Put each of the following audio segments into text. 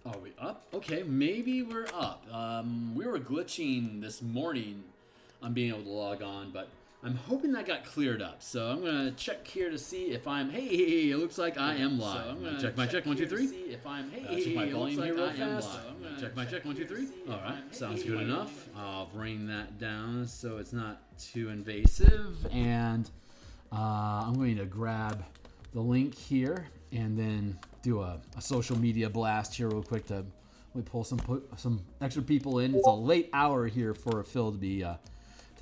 Are we up? Okay, maybe we're up. We were glitching this morning on being able to log on, but I'm hoping that got cleared up. So I'm gonna check here to see if I'm. Hey, it looks like I am live. So I'm gonna check my check 1 2 3. See if I'm. Check my volume here real fast. Check my check 1 2 3. All right, sounds good enough. I'll bring that down so it's not too invasive, and I'm going to grab the link here and then do a social media blast here real quick to pull some extra people in. It's a late hour here for Phil to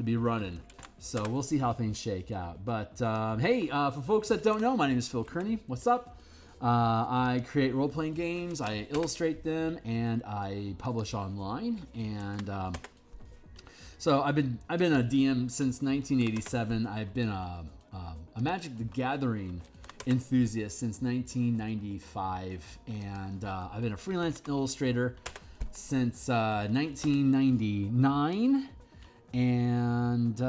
be running, so we'll see how things shake out. But hey, for folks that don't know, my name is Phil Kearney. What's up? I create role-playing games, I illustrate them, and I publish online. And so I've been a DM since 1987. I've been a Magic the Gathering enthusiast since 1995, and I've been a freelance illustrator since 1999, and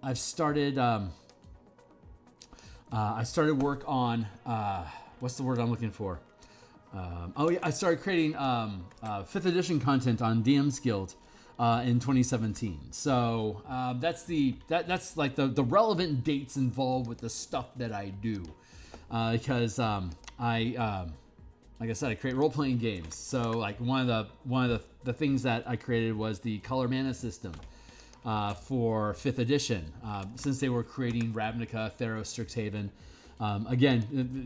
I've started work on what's the word I'm looking for? I started creating 5th edition content on DMsGuild in 2017. So that's like the relevant dates involved with the stuff that I do, because like I said, I create role-playing games. So like one of the things that I created was the color mana system for 5th edition, since they were creating Ravnica, Theros, Strixhaven. Again,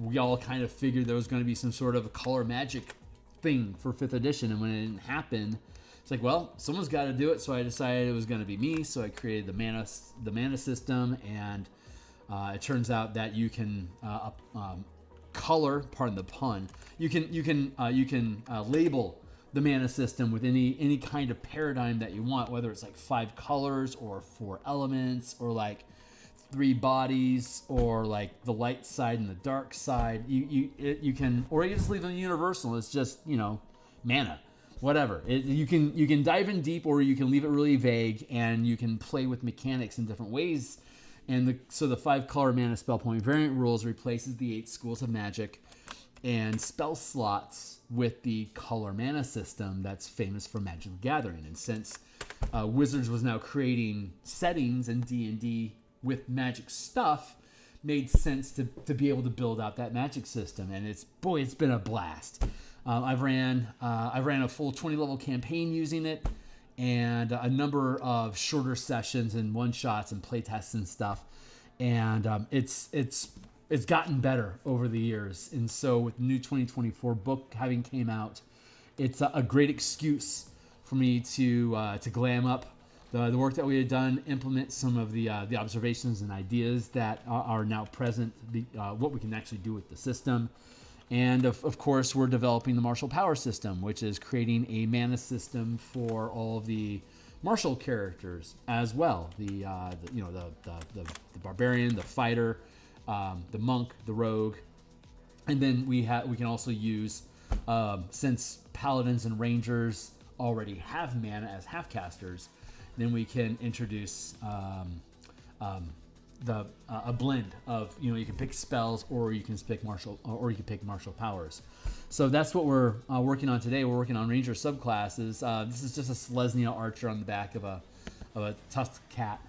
we all kind of figured there was going to be some sort of color magic thing for 5th edition, and when it didn't happen, it's like, well, someone's got to do it. So I decided it was going to be me. So I created the mana system, and it turns out that you can color. Pardon the pun. You can label the mana system with any kind of paradigm that you want, whether it's like 5 colors or 4 elements or like 3 bodies or like the light side and the dark side. You can, or you just leave them universal. It's just, mana. Whatever. You can dive in deep, or you can leave it really vague, and you can play with mechanics in different ways. And so the 5 color mana spell point variant rules replaces the 8 schools of magic and spell slots with the color mana system that's famous for Magic the Gathering. And since Wizards was now creating settings in D&D with magic stuff, made sense to be able to build out that magic system. And it's been a blast. I've ran a full 20 level campaign using it, and a number of shorter sessions and one shots and playtests and stuff. And it's gotten better over the years. And so with the new 2024 book having came out, it's a great excuse for me to glam up the work that we had done, implement some of the observations and ideas that are now present, what we can actually do with the system. And of course, we're developing the martial power system, which is creating a mana system for all of the martial characters as well. The barbarian, the fighter, the monk, the rogue, and then we can also use, since paladins and rangers already have mana as half-casters, then we can introduce a blend of, you can pick spells, or you can pick martial powers. So that's what we're working on today. We're working on Ranger Subclasses. This is just a Selesnya archer on the back of a tusked cat.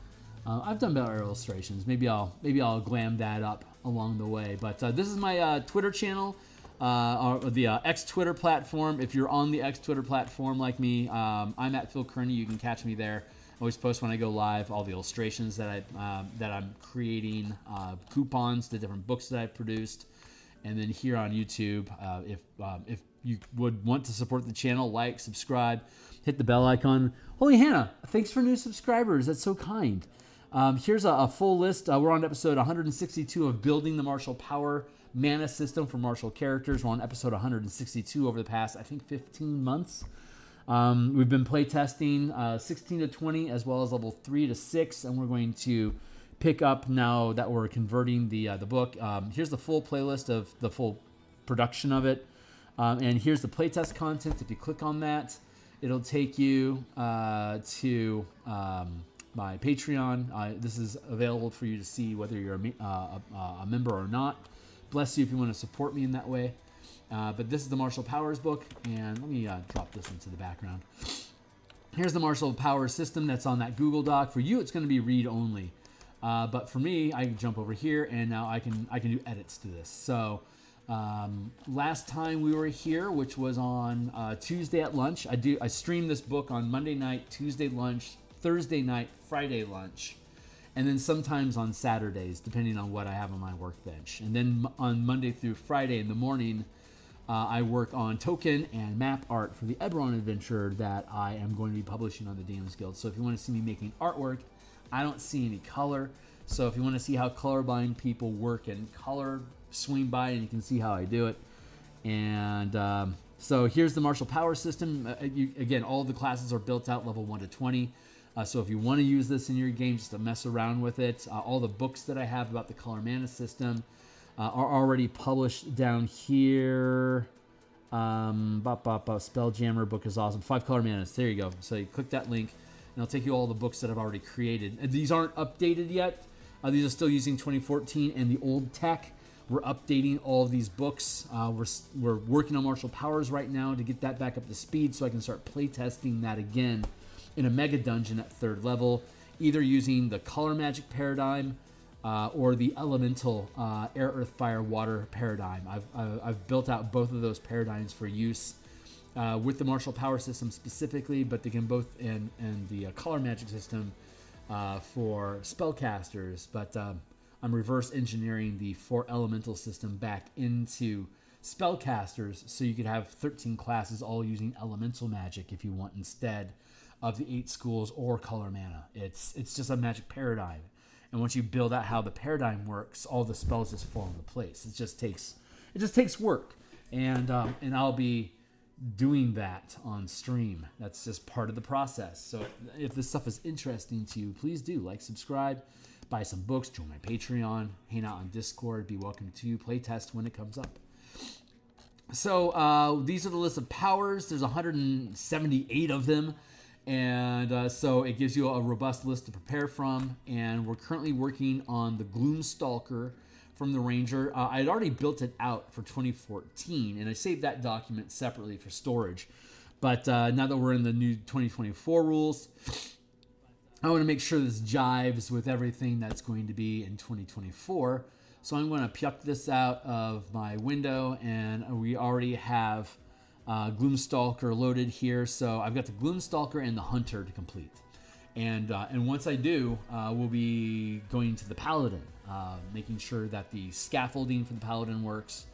I've done better illustrations. Maybe I'll glam that up along the way. But this is my Twitter channel, or the X Twitter platform. If you're on the X Twitter platform like me, I'm at Phil Kearney. You can catch me there. I always post when I go live all the illustrations that I'm creating, coupons to different books that I've produced, and then here on YouTube, if you would want to support the channel, like, subscribe, hit the bell icon. Holy Hannah, thanks for new subscribers. That's so kind. Here's a full list. We're on episode 162 of building the martial power mana system for martial characters. We're on episode 162 over the past, I think, 15 months. We've been playtesting 16 to 20 as well as level 3 to 6, and we're going to pick up now that we're converting the book. Here's the full playlist of the full production of it, and here's the playtest content. If you click on that, it'll take you to my Patreon. This is available for you to see whether you're a member or not. bless you if you want to support me in that way. But this is the Martial Powers book, and let me drop this into the background. Here's the Martial Powers system that's on that Google Doc. For you, it's going to be read only. But for me, I can jump over here, and now I can do edits to this. So last time we were here, which was on Tuesday at lunch, I streamed this book on Monday night, Tuesday lunch, Thursday night, Friday lunch, and then sometimes on Saturdays, depending on what I have on my workbench. And then on Monday through Friday in the morning, I work on token and map art for the Eberron adventure that I am going to be publishing on the DMsGuild. So if you want to see me making artwork, I don't see any color. So if you want to see how colorblind people work in color, swing by and you can see how I do it. And so here's the Martial Power system. Again, all the classes are built out level 1 to 20. So if you want to use this in your game just to mess around with it, all the books that I have about the color mana system are already published down here. Spelljammer book is awesome. 5 color manas. There you go. So you click that link, and it'll take you all the books that I've already created. And these aren't updated yet. These are still using 2014 and the old tech. We're updating all of these books. We're working on Martial Powers right now to get that back up to speed so I can start playtesting that again in a mega dungeon at 3rd level, either using the color magic paradigm or the elemental air, earth, fire, water paradigm. I've built out both of those paradigms for use with the Martial Power system specifically, but they can both in the color magic system for spellcasters. But I'm reverse engineering the 4 elemental system back into spellcasters so you could have 13 classes all using elemental magic if you want, instead of the 8 schools or color mana. It's just a magic paradigm. And once you build out how the paradigm works, all the spells just fall into place. It just takes work, and I'll be doing that on stream. That's just part of the process. So if this stuff is interesting to you, please do like, subscribe, buy some books, join my Patreon, hang out on Discord, be welcome to playtest when it comes up. So these are the list of powers. There's 178 of them. And so it gives you a robust list to prepare from. And we're currently working on the Gloomstalker from the Ranger. I had already built it out for 2014, and I saved that document separately for storage. But now that we're in the new 2024 rules, I want to make sure this jives with everything that's going to be in 2024. So I'm going to pluck this out of my window, and we already have Gloomstalker loaded here. So I've got the Gloomstalker and the Hunter to complete. And once I do, we'll be going to the Paladin, making sure that the scaffolding for the Paladin works,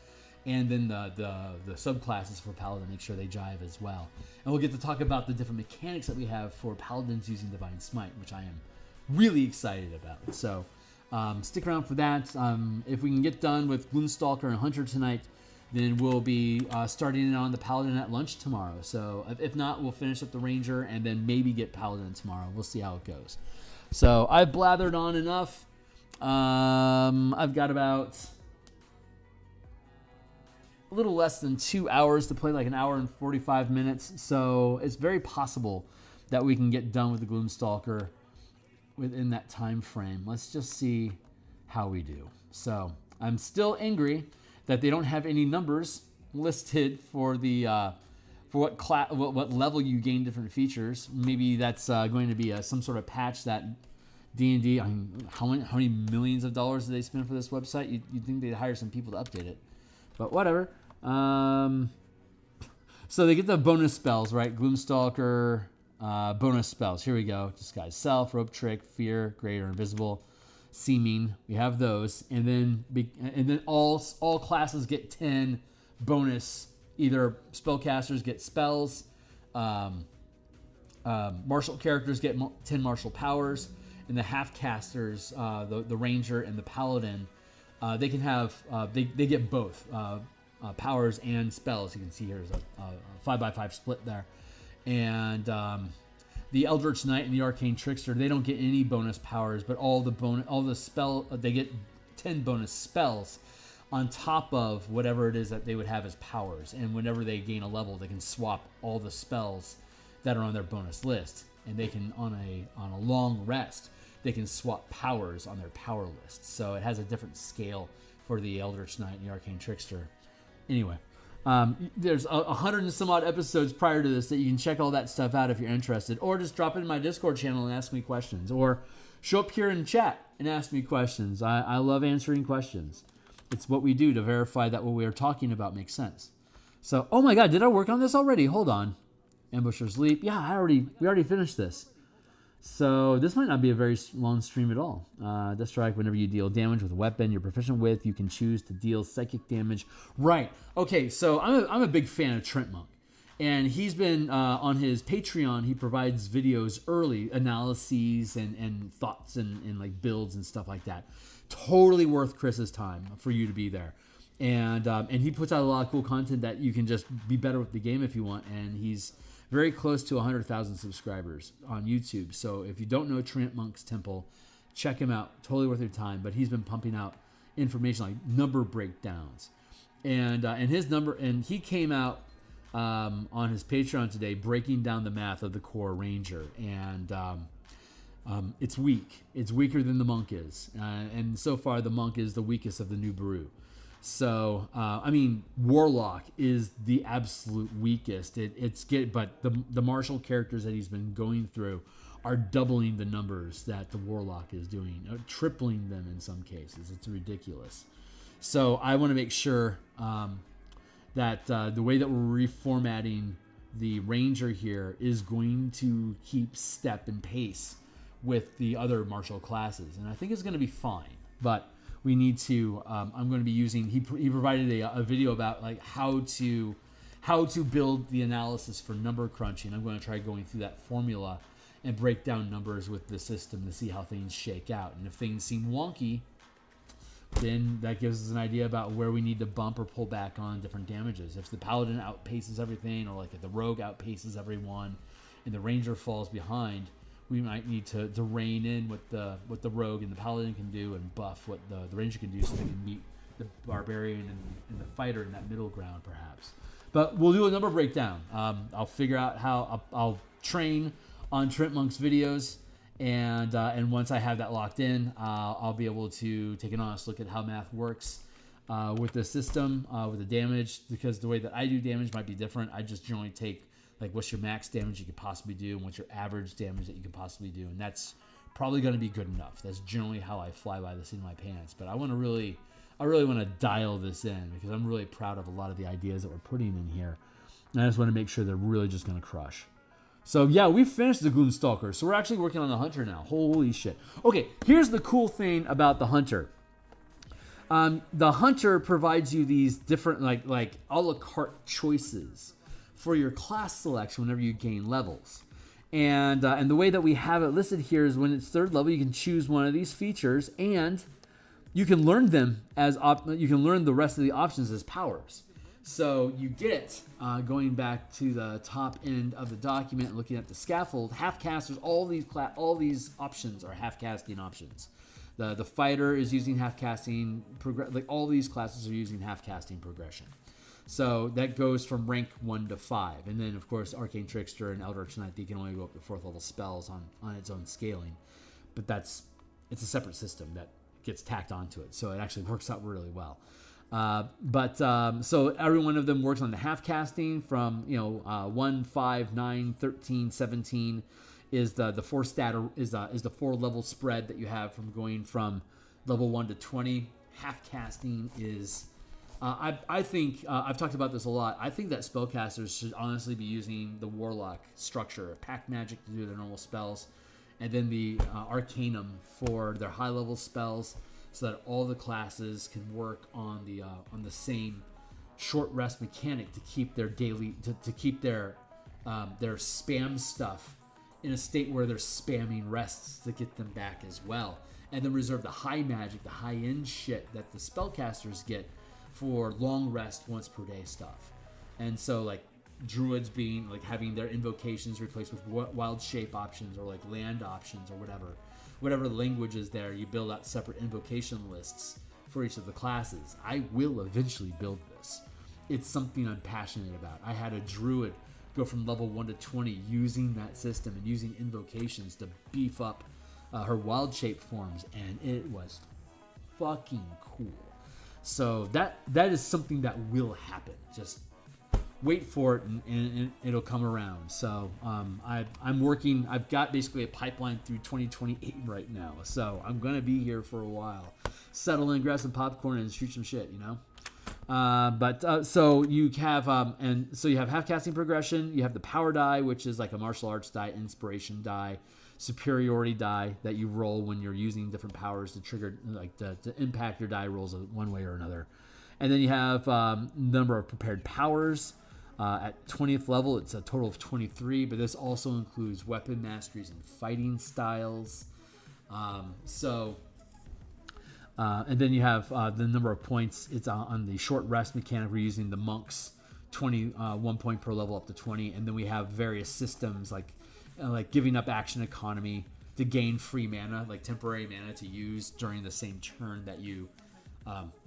and then the subclasses for Paladin, make sure they jive as well. And we'll get to talk about the different mechanics that we have for Paladins using Divine Smite, which I am really excited about. So stick around for that. If we can get done with Gloomstalker and Hunter tonight, then we'll be starting on the Paladin at lunch tomorrow. So if not, we'll finish up the Ranger and then maybe get Paladin tomorrow. We'll see how it goes. So I've blathered on enough. I've got about a little less than 2 hours to play, like an hour and 45 minutes. So it's very possible that we can get done with the Gloomstalker within that time frame. Let's just see how we do. So I'm still angry that they don't have any numbers listed for the for what level you gain different features. Maybe that's going to be some sort of patch that D&D. I mean, how many millions of dollars do they spend for this website? You'd think they'd hire some people to update it, but whatever. So they get the bonus spells, right? Gloomstalker bonus spells. Here we go. Disguise Self, Rope Trick, Fear, Great or Invisible, Seeming. We have those, and then all classes get 10 bonus. Either spellcasters get spells, martial characters get 10 martial powers, and the half casters, the Ranger and the Paladin, they can have they get both powers and spells. You can see here's a 5x5 split there, and the Eldritch Knight and the Arcane Trickster, they don't get any bonus powers, but all the spell, they get 10 bonus spells on top of whatever it is that they would have as powers. And whenever they gain a level, they can swap all the spells that are on their bonus list, and they can on a long rest, they can swap powers on their power list. So it has a different scale for the Eldritch Knight and the Arcane Trickster. Anyway, there's 100 and some odd episodes prior to this that you can check all that stuff out if you're interested, or just drop into my Discord channel and ask me questions, or show up here in chat and ask me questions. I love answering questions. It's what we do to verify that what we are talking about makes sense. So, oh my God, did I work on this already? Hold on. Ambusher's Leap. Yeah, we already finished this. So this might not be a very long stream at all. Death Strike, whenever you deal damage with a weapon you're proficient with, you can choose to deal psychic damage. Right. Okay, so I'm a big fan of Trent Monk. And he's been on his Patreon, he provides videos early, analyses and thoughts and like builds and stuff like that. Totally worth Chris's time for you to be there. And he puts out a lot of cool content that you can just be better with the game if you want. And he's very close to 100,000 subscribers on YouTube. So if you don't know Trent Monk's Temple, check him out. Totally worth your time. But he's been pumping out information like number breakdowns. And he came out on his Patreon today breaking down the math of the core Ranger. And it's weak. It's weaker than the Monk is. And so far, the Monk is the weakest of the new brew. So, Warlock is the absolute weakest. But the martial characters that he's been going through are doubling the numbers that the Warlock is doing, tripling them in some cases. It's ridiculous. So I want to make sure that the way that we're reformatting the Ranger here is going to keep step and pace with the other martial classes. And I think it's going to be fine. But we need to, I'm going to be using, he provided a video about like how to build the analysis for number crunching. I'm going to try going through that formula and break down numbers with the system to see how things shake out. And if things seem wonky, then that gives us an idea about where we need to bump or pull back on different damages. If the paladin outpaces everything, or like if the rogue outpaces everyone and the ranger falls behind, we might need to rein in what the rogue and the paladin can do and buff what the ranger can do so they can meet the barbarian and the fighter in that middle ground, perhaps. But we'll do a number breakdown. I'll figure out how I'll train on Trent Monk's videos, and once I have that locked in, I'll be able to take an honest look at how math works with the system, with the damage, because the way that I do damage might be different. I just generally take like what's your max damage you could possibly do and what's your average damage that you can possibly do, and that's probably going to be good enough. That's generally how I fly by this in my pants. But I really want to dial this in because I'm really proud of a lot of the ideas that we're putting in here, and I just want to make sure they're really just going to crush. So yeah, we finished the Gloomstalker, so we're actually working on the Hunter now. Holy shit. Okay, here's the cool thing about the Hunter. The Hunter provides you these different like a la carte choices for your class selection whenever you gain levels. And the way that we have it listed here is when it's third level, you can choose one of these features, and you can learn them as you can learn the rest of the options as powers. So you get, going back to the top end of the document and looking at the scaffold, half-casters, all these options are half-casting options. The fighter is using half-casting, like all these classes are using half-casting progression. So that goes from rank 1 to 5. And then, of course, Arcane Trickster and Eldritch Knight, they can only go up to 4th level spells on its own scaling. But it's a separate system that gets tacked onto it. So it actually works out really well. So every one of them works on the half casting from 1, 5, 9, 13, 17 is the 4 stat is the 4 level spread that you have from going from level 1 to 20. Half casting is I think I've talked about this a lot. I think that spellcasters should honestly be using the Warlock structure, Pact Magic to do their normal spells, and then the Arcanum for their high level spells, so that all the classes can work on the same short rest mechanic to keep their to keep their spam stuff in a state where they're spamming rests to get them back as well, and then reserve the high magic, the high end shit that the spellcasters get for long rest once per day stuff. And so like druids being like having their invocations replaced with wild shape options or like land options or whatever language is there, you build out separate invocation lists for each of the classes. I will eventually build this. It's something I'm passionate about. I had a druid go from level 1 to 20 using that system and using invocations to beef up her wild shape forms, and it was fucking cool. So that is something that will happen. Just wait for it, and it'll come around. So I'm working. I've got basically a pipeline through 2028 right now. So I'm gonna be here for a while. Settle in, grab some popcorn, and shoot some shit. So you have you have half casting progression. You have the power die, which is like a martial arts die, inspiration die, superiority die that you roll when you're using different powers to trigger, like to impact your die rolls one way or another. And then you have number of prepared powers. At 20th level, it's a total of 23, but this also includes weapon masteries and fighting styles. And then you have the number of points. It's on the short rest mechanic. We're using the monks, 1 point per level up to 20. And then we have various systems like giving up action economy to gain free mana, like temporary mana to use during the same turn that you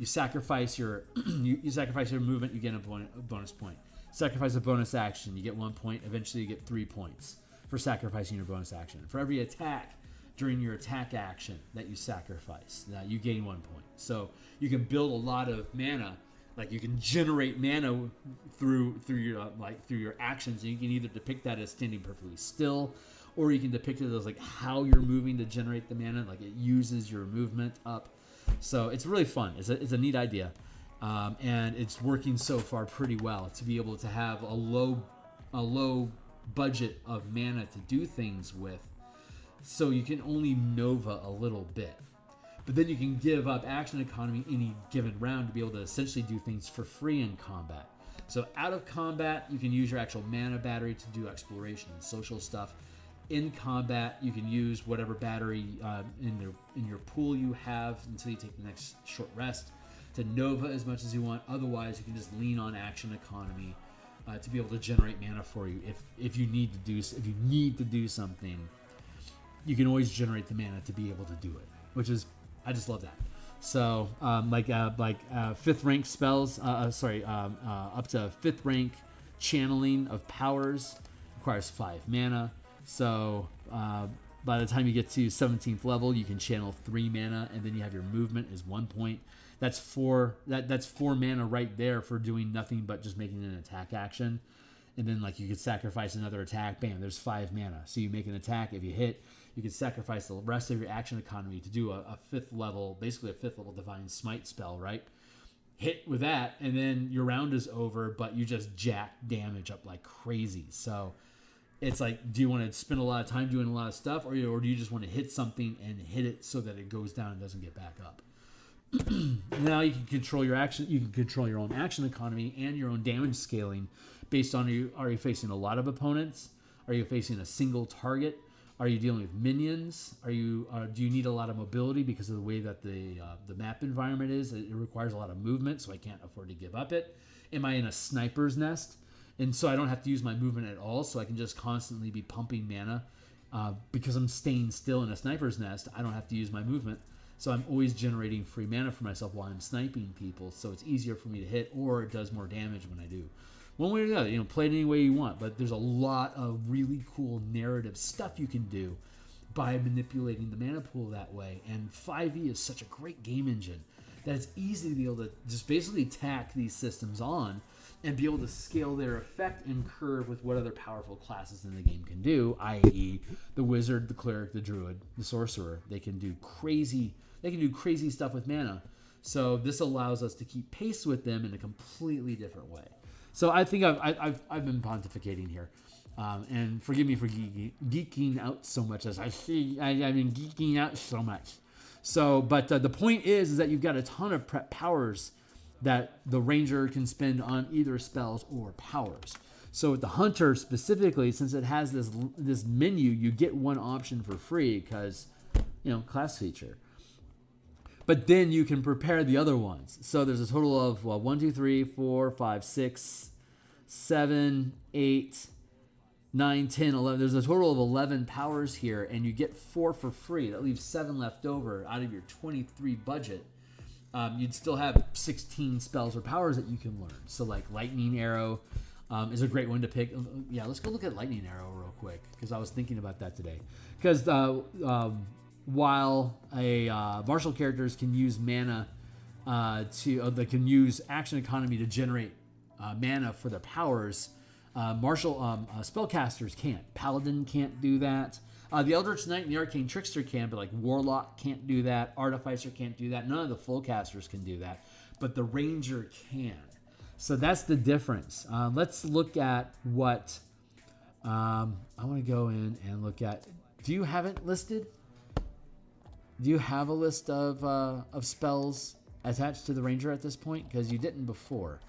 sacrifice your you sacrifice your movement, you get a bonus point. Sacrifice a bonus action, you get 1 point. Eventually, you get 3 points for sacrificing your bonus action. For every attack during your attack action that you sacrifice, you gain 1 point. So you can build a lot of mana. Like you can generate mana through your actions. And you can either depict that as standing perfectly still, or you can depict it as like how you're moving to generate the mana. Like it uses your movement up. So it's really fun. It's a neat idea. And it's working so far pretty well to be able to have a low budget of mana to do things with, so you can only Nova a little bit, but then you can give up action economy any given round to be able to essentially do things for free in combat. So out of combat, you can use your actual mana battery to do exploration and social stuff. In combat, you can use whatever battery in your pool you have until you take the next short rest to Nova as much as you want. Otherwise, you can just lean on action economy to be able to generate mana for you. If you need to do something, you can always generate the mana to be able to do it. Which is, I just love that. So fifth rank spells, up to fifth rank channeling of powers requires 5 mana. So by the time you get to 17th level, you can channel 3 mana, and then you have your movement is 1 point. That's 4 mana right there for doing nothing but just making an attack action. And then like you could sacrifice another attack, bam, there's 5 mana. So you make an attack, if you hit, you can sacrifice the rest of your action economy to do a 5th level, basically a 5th level divine smite spell, right? Hit with that, and then your round is over, but you just jack damage up like crazy. So it's like, do you want to spend a lot of time doing a lot of stuff, or do you just want to hit something and hit it so that it goes down and doesn't get back up? Now you can control your action. You can control your own action economy and your own damage scaling based on are you facing a lot of opponents? Are you facing a single target? Are you dealing with minions? Do you need a lot of mobility because of the way that the map environment is? It requires a lot of movement, so I can't afford to give up it. Am I in a sniper's nest? And so I don't have to use my movement at all, so I can just constantly be pumping mana. Because I'm staying still in a sniper's nest, I don't have to use my movement. So I'm always generating free mana for myself while I'm sniping people, so it's easier for me to hit, or it does more damage when I do. One way or the other, play it any way you want, but there's a lot of really cool narrative stuff you can do by manipulating the mana pool that way. And 5e is such a great game engine that it's easy to be able to just basically tack these systems on and be able to scale their effect and curve with what other powerful classes in the game can do, i.e. the wizard, the cleric, the druid, the sorcerer. They can do crazy stuff with mana. So this allows us to keep pace with them in a completely different way. So I think I've been pontificating here. And forgive me for geeking out so much, as I've been geeking out so much. So, but the point is that you've got a ton of prep powers that the ranger can spend on either spells or powers. So with the hunter specifically, since it has this menu, you get one option for free because, class feature. But then you can prepare the other ones. So there's a total of 1, 2, 3, 4, 5, 6, 7, 8, 9, 10, 11. There's a total of 11 powers here, and you get 4 for free. That leaves 7 left over out of your 23 budget. You'd still have 16 spells or powers that you can learn. So like Lightning Arrow is a great one to pick. Yeah, let's go look at Lightning Arrow real quick, because I was thinking about that today. Because while martial characters can use mana they can use action economy to generate mana for their powers. Spellcasters can't. Paladin can't do that. The Eldritch Knight and the Arcane Trickster can, but like Warlock can't do that. Artificer can't do that. None of the full casters can do that, but the Ranger can. So that's the difference. Let's look at what I want to go in and look at. Do you have it listed? Do you have a list of spells attached to the Ranger at this point? Because you didn't before.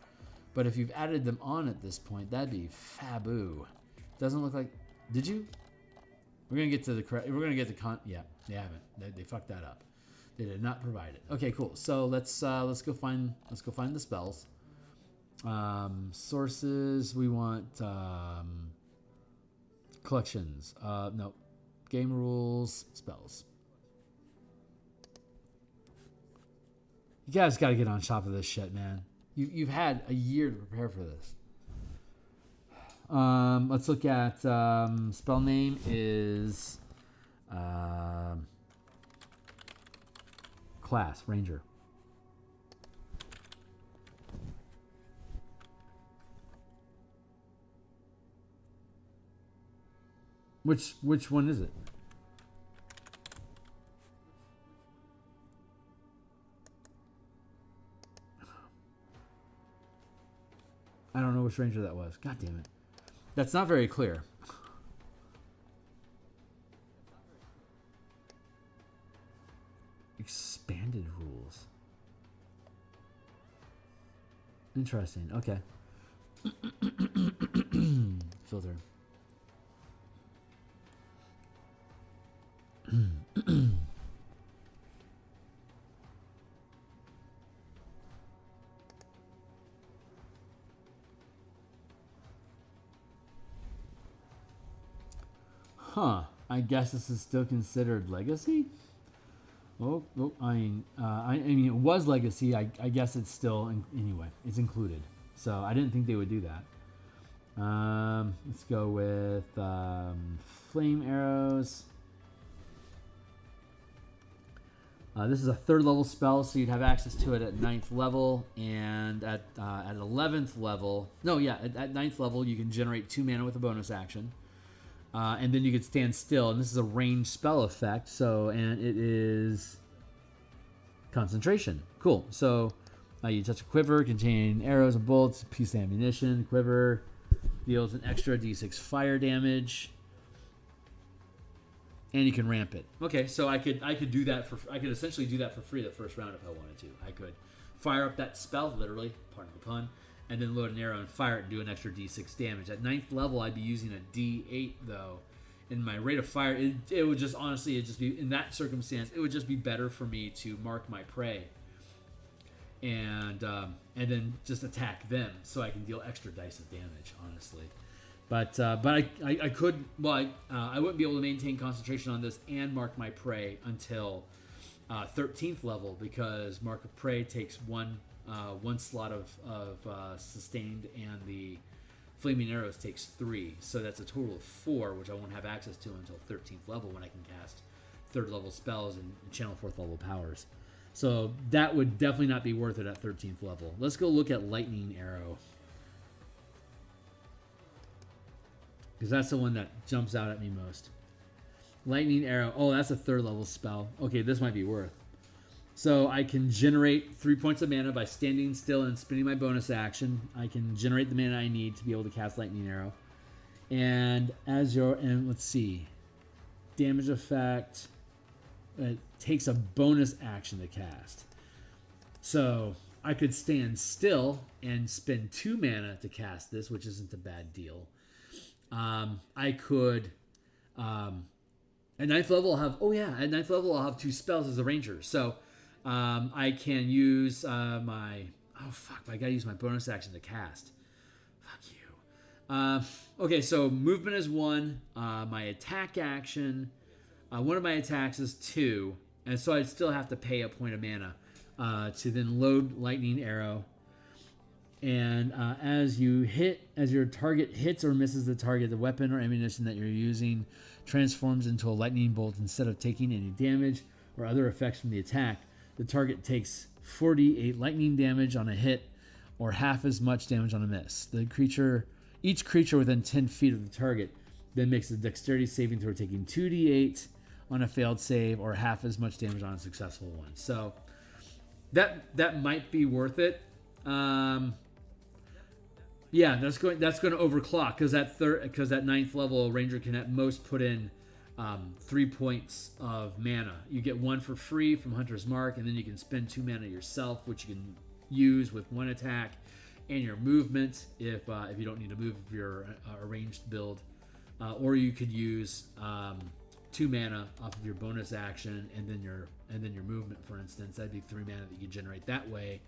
But if you've added them on at this point, that'd be faboo. Doesn't look like. Did you? We're gonna get to the correct. We're gonna get the Yeah, they haven't. They fucked that up. They did not provide it. Okay, cool. So let's go find the spells. Sources. We want collections. No, game rules. Spells. You guys got to get on top of this shit, man. You've had a year to prepare for this. Let's look at spell name is class Ranger. Which one is it? I don't know which Ranger that was. God damn it. That's not very clear. Expanded rules. Interesting. Okay. Filter. Huh. I guess this is still considered legacy? Oh, I mean, it was legacy. I guess it's still, anyway, it's included. So I didn't think they would do that. Let's go with flame arrows. This is a 3rd level spell, so you'd have access to it at 9th level, and at 11th level, at 9th level, you can generate 2 mana with a bonus action. And then you could stand still, and this is a ranged spell effect. And it is concentration. Cool. So you touch a quiver containing arrows and bolts, a piece of ammunition. Quiver deals an extra d6 fire damage, and you can ramp it. Okay, so I could do that I could essentially do that for free the first round if I wanted to. I could fire up that spell, literally, pardon the pun, and then load an arrow and fire it and do an extra d6 damage. At 9th level, I'd be using a d8, though. In my rate of fire, it would just, honestly, it'd just be, in that circumstance, it would just be better for me to mark my prey and then just attack them so I can deal extra dice of damage, honestly. But I could, I wouldn't be able to maintain concentration on this and mark my prey until 13th level, because mark of prey takes one slot of sustained, and the flaming arrows takes 3, so that's a total of 4, which I won't have access to until 13th level, when I can cast 3rd level spells and channel 4th level powers. So that would definitely not be worth it at 13th level. Let's go look at lightning arrow, because that's the one that jumps out at me most. Lightning arrow. Oh, that's a 3rd level spell. Okay, this might be worth. So I can generate 3 points of mana by standing still and spinning my bonus action. I can generate the mana I need to be able to cast Lightning Arrow. And let's see, damage effect. It takes a bonus action to cast. So I could stand still and spend 2 mana to cast this, which isn't a bad deal. I could. At 9th level, I'll have 2 spells as a ranger. So I can use I gotta use my bonus action to cast. Fuck you. Okay, so movement is 1. My attack action, one of my attacks is 2, and so I'd still have to pay a point of mana to then load Lightning Arrow. And as your target hits or misses the target, the weapon or ammunition that you're using transforms into a lightning bolt instead of taking any damage or other effects from the attack. The target takes 48 lightning damage on a hit, or half as much damage on a miss. Each creature within 10 feet of the target then makes a dexterity saving throw, taking 2d8 on a failed save, or half as much damage on a successful one. So that might be worth it. Yeah, that's going to overclock because that ninth level ranger can at most put in 3 points of mana. You get 1 for free from Hunter's Mark, and then you can spend 2 mana yourself, which you can use with 1 attack and your movement if you don't need to move if you're a ranged build, or you could use 2 mana off of your bonus action and then your movement. For instance, that'd be 3 mana that you could generate that way.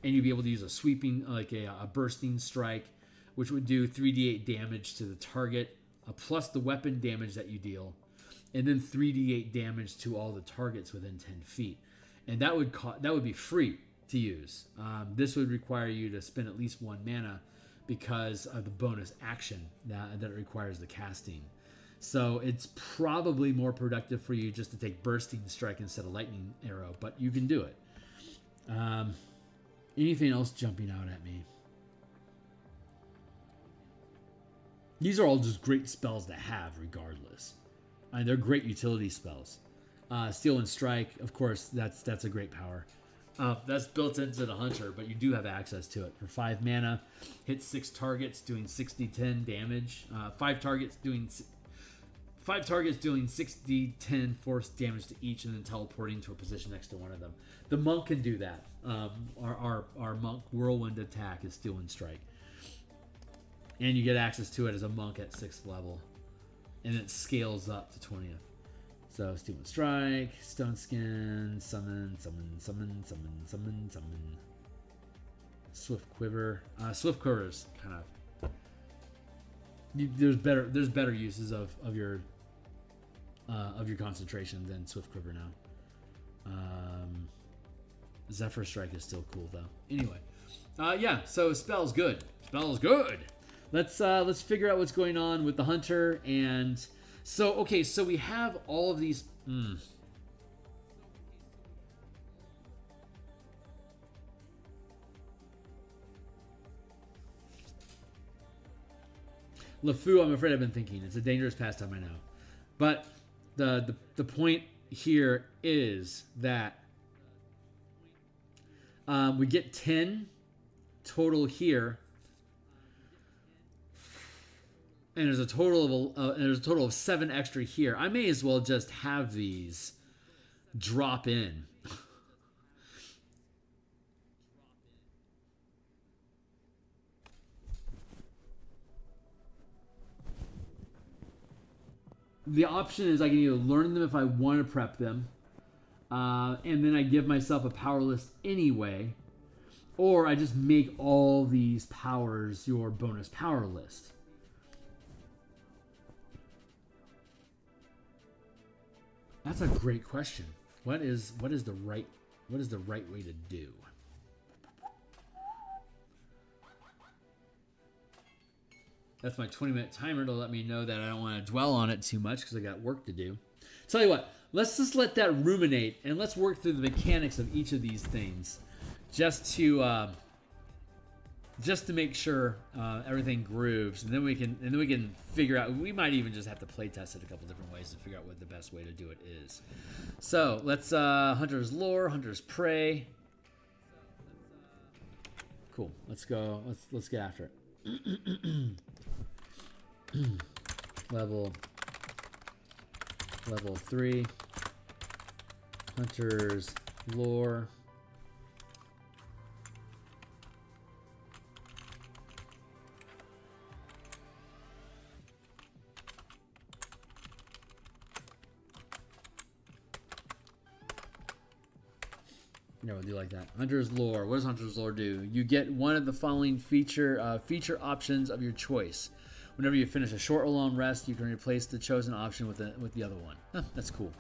And you'd be able to use a sweeping, like a bursting strike, which would do 3d8 damage to the target, plus the weapon damage that you deal, and then 3d8 damage to all the targets within 10 feet. And that would be free to use. This would require you to spend at least 1 mana because of the bonus action that it requires the casting. So it's probably more productive for you just to take bursting strike instead of lightning arrow, but you can do it. Anything else jumping out at me? These are all just great spells to have regardless. I mean, they're great utility spells. Steal and Strike, of course, that's a great power. That's built into the Hunter, but you do have access to it. For 5 mana, hit 6 targets doing 6d10 damage. 5 targets doing 6d10 force damage to each, and then teleporting to a position next to one of them. The monk can do that. Our monk whirlwind attack is Steal and Strike, and you get access to it as a monk at 6th level, and it scales up to 20th. So Steal and Strike, Stone Skin, summon. Swift Quiver. Swift Quiver is kind of there's better uses of your concentration than Swift Quiver now. Zephyr Strike is still cool though. Anyway, yeah. So spell's good. Spell's good. Let's figure out what's going on with the Hunter. And so okay, so we have all of these. LeFou, I'm afraid I've been thinking. It's a dangerous pastime, I know. But the point here is that we get 10 total here, and there's a total of 7 extra here. I may as well just have these drop in. The option is I can either learn them if I want to prep them, and then I give myself a power list anyway, or I just make all these powers your bonus power list. That's a great question. What is the right way to do? That's my 20-minute timer to let me know that I don't want to dwell on it too much because I got work to do. Tell you what, let's just let that ruminate and let's work through the mechanics of each of these things, just to make sure everything grooves, and then we can figure out. We might even just have to play test it a couple different ways to figure out what the best way to do it is. So let's Hunter's Lore, Hunter's Prey. Cool. Let's go. Let's get after it. Level 3, Hunter's Lore. No, we'll do like that. Hunter's Lore. What does Hunter's Lore do? You get one of the following feature options of your choice. Whenever you finish a short or long rest, you can replace the chosen option with the other one. Huh, that's cool.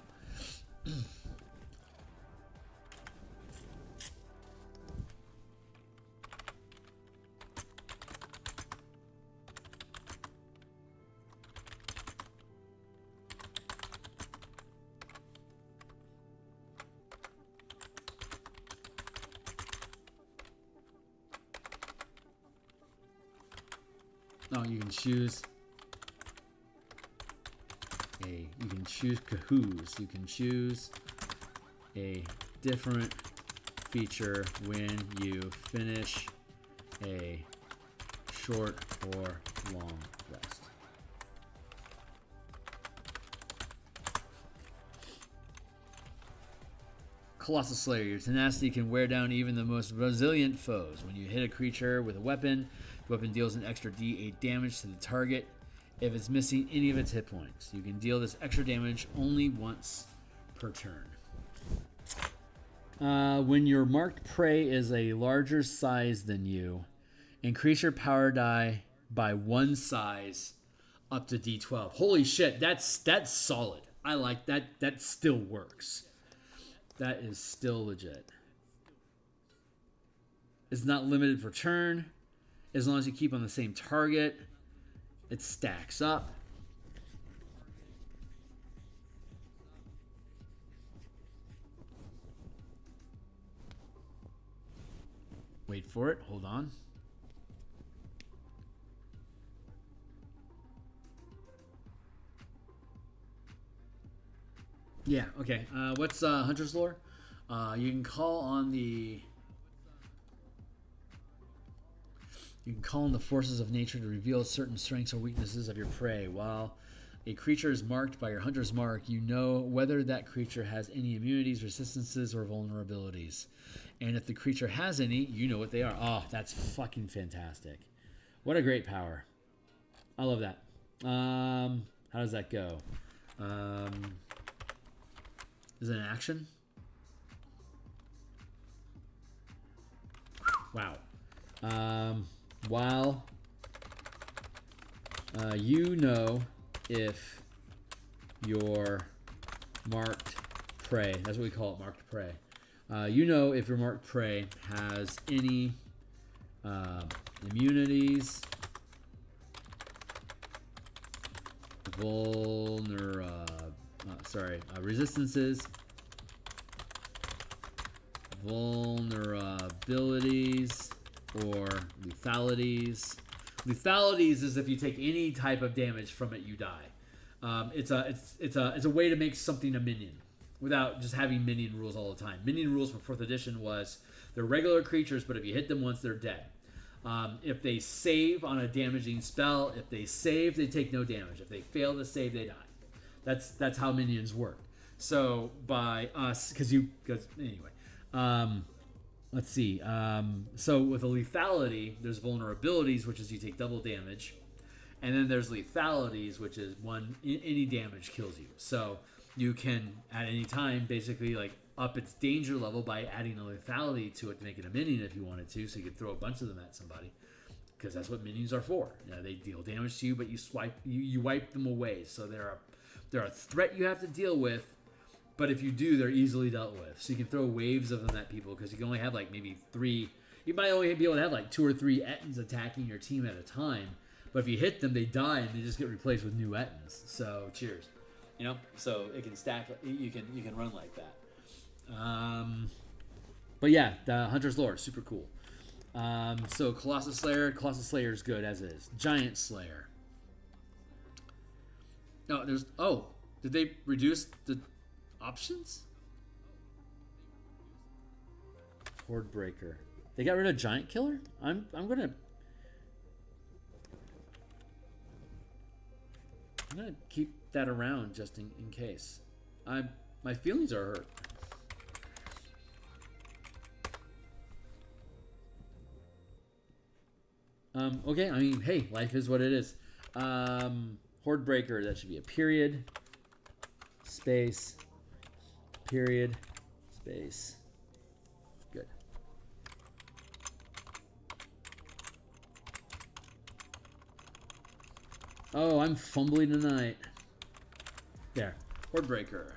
No, you can choose you can choose Kahoos. You can choose a different feature when you finish a short or long rest. Colossal Slayer. Your tenacity can wear down even the most resilient foes. When you hit a creature with a weapon, the weapon deals an extra D8 damage to the target if it's missing any of its hit points. You can deal this extra damage only once per turn. When your marked prey is a larger size than you, increase your power die by 1 size up to D12. Holy shit, that's solid. I like that. That still works. That is still legit. It's not limited per turn. As long as you keep on the same target, it stacks up. Wait for it. Hold on. Yeah, okay. What's Hunter's Lore? You can call on the forces of nature to reveal certain strengths or weaknesses of your prey. While a creature is marked by your hunter's mark, you know whether that creature has any immunities, resistances, or vulnerabilities. And if the creature has any, you know what they are. Oh, that's fucking fantastic. What a great power. I love that. How does that go? Is it an action? Wow. While you know if your marked prey, that's what we call it, marked prey. You know if your marked prey has any immunities, resistances, vulnerabilities, or lethalities. Lethalities is if you take any type of damage from it, you die. It's a way to make something a minion without just having minion rules all the time. Minion rules for 4th edition was they're regular creatures, but if you hit them once, they're dead. If they save on a damaging spell, if they save, they take no damage. If they fail to save, they die. That's how minions work. So by us, anyway. Let's see. So with a lethality, there's vulnerabilities, which is you take double damage, and then there's lethalities, which is any damage kills you. So you can at any time basically like up its danger level by adding a lethality to it to make it a minion if you wanted to. So you could throw a bunch of them at somebody, because that's what minions are for. You know, they deal damage to you, but you wipe them away. So they're a threat you have to deal with. But if you do, they're easily dealt with. So you can throw waves of them at people because you can only have like maybe 3. You might only be able to have like 2 or 3 Ettins attacking your team at a time. But if you hit them, they die and they just get replaced with new Ettins. So cheers, So it can stack. You can run like that. But yeah, the Hunter's Lore, super cool. So Colossus Slayer is good as is. Giant Slayer. Did they reduce the options? Horde Breaker. They got rid of Giant Killer? I'm gonna keep that around just in case. My feelings are hurt. Okay, I mean, hey, life is what it is. Horde Breaker, that should be a period, space, period, space. Good. Oh, I'm fumbling tonight. There. Horde Breaker.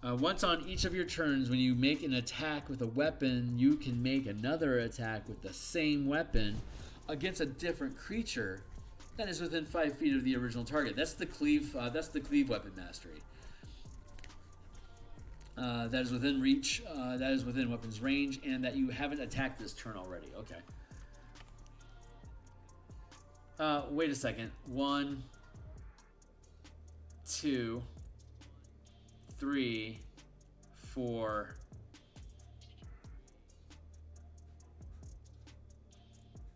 Once on each of your turns, when you make an attack with a weapon, you can make another attack with the same weapon against a different creature that is within 5 feet of the original target. That's the cleave. That's the cleave weapon mastery. That is within reach. That is within weapon's range, and that you haven't attacked this turn already. Okay. Wait a second. 1, 2, 3, 4.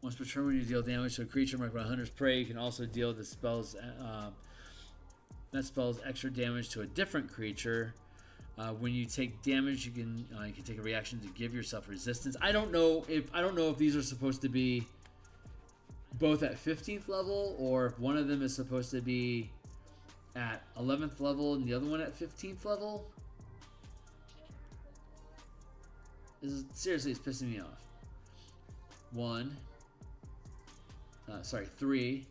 Once per turn, when you deal damage to a creature marked by Hunter's Prey, you can also deal the spell's extra damage to a different creature. When you take damage, you can take a reaction to give yourself resistance. I don't know if these are supposed to be both at 15th level, or if one of them is supposed to be at 11th level and the other one at 15th level. Seriously, it's pissing me off. 3,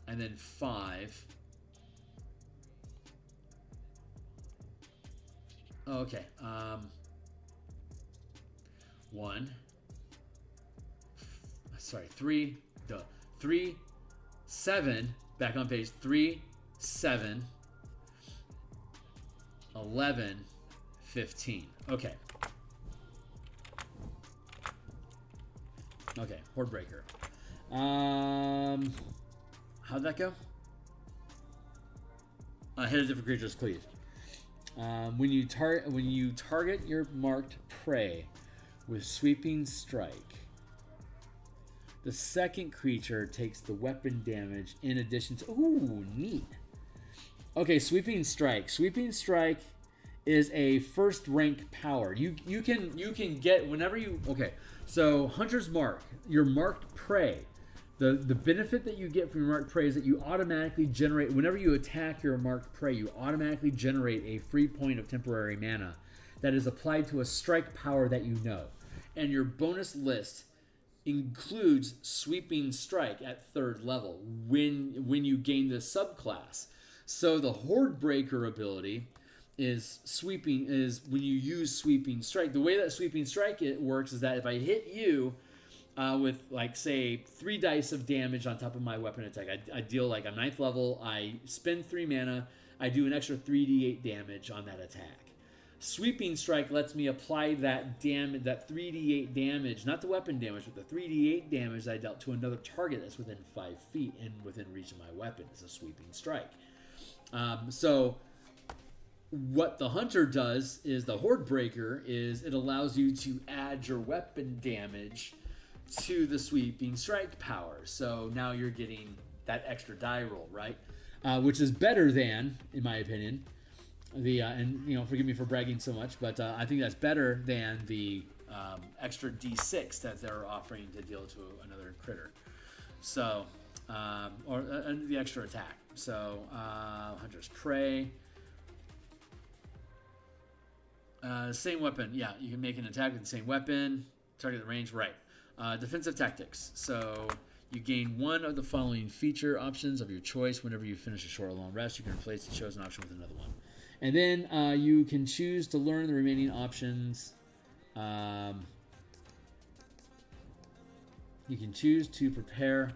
and then 5. Oh, okay. 3. 3, 7. Back on page 3, 7, 11, 15. Okay. Okay, Hordebreaker. How'd that go? Hit a different creature's cleave. When you target your marked prey with sweeping strike, the second creature takes the weapon damage in addition to. Ooh, neat. Okay, sweeping strike. Sweeping strike is a first rank power. You can get whenever you. Okay, so Hunter's Mark, your marked prey. The benefit that you get from your marked prey is that you automatically generate, whenever you attack your marked prey, you automatically generate a free point of temporary mana that is applied to a strike power that you know. And your bonus list includes Sweeping Strike at 3rd level when you gain this subclass. So the Hordebreaker ability is when you use Sweeping Strike. The way that Sweeping Strike works is that if I hit you with, like, say, 3 dice of damage on top of my weapon attack. I deal, like, a 9th level. I spend 3 mana. I do an extra 3d8 damage on that attack. Sweeping Strike lets me apply that 3d8 damage, not the weapon damage, but the 3d8 damage that I dealt to another target that's within 5 feet and within reach of my weapon. It's a Sweeping Strike. So what the Hunter does is the Hordebreaker is it allows you to add your weapon damage to the Sweeping Strike power. So now you're getting that extra die roll, right? Which is better than, in my opinion, and forgive me for bragging so much, but I think that's better than the extra D6 that they're offering to deal to another critter. So, or the extra attack. So, Hunter's Prey. Same weapon. Yeah, you can make an attack with the same weapon. Target the range, right. Defensive tactics. So you gain one of the following feature options of your choice. Whenever you finish a short or long rest, you can replace the chosen option with another one. And then you can choose to learn the remaining options. You can choose to prepare.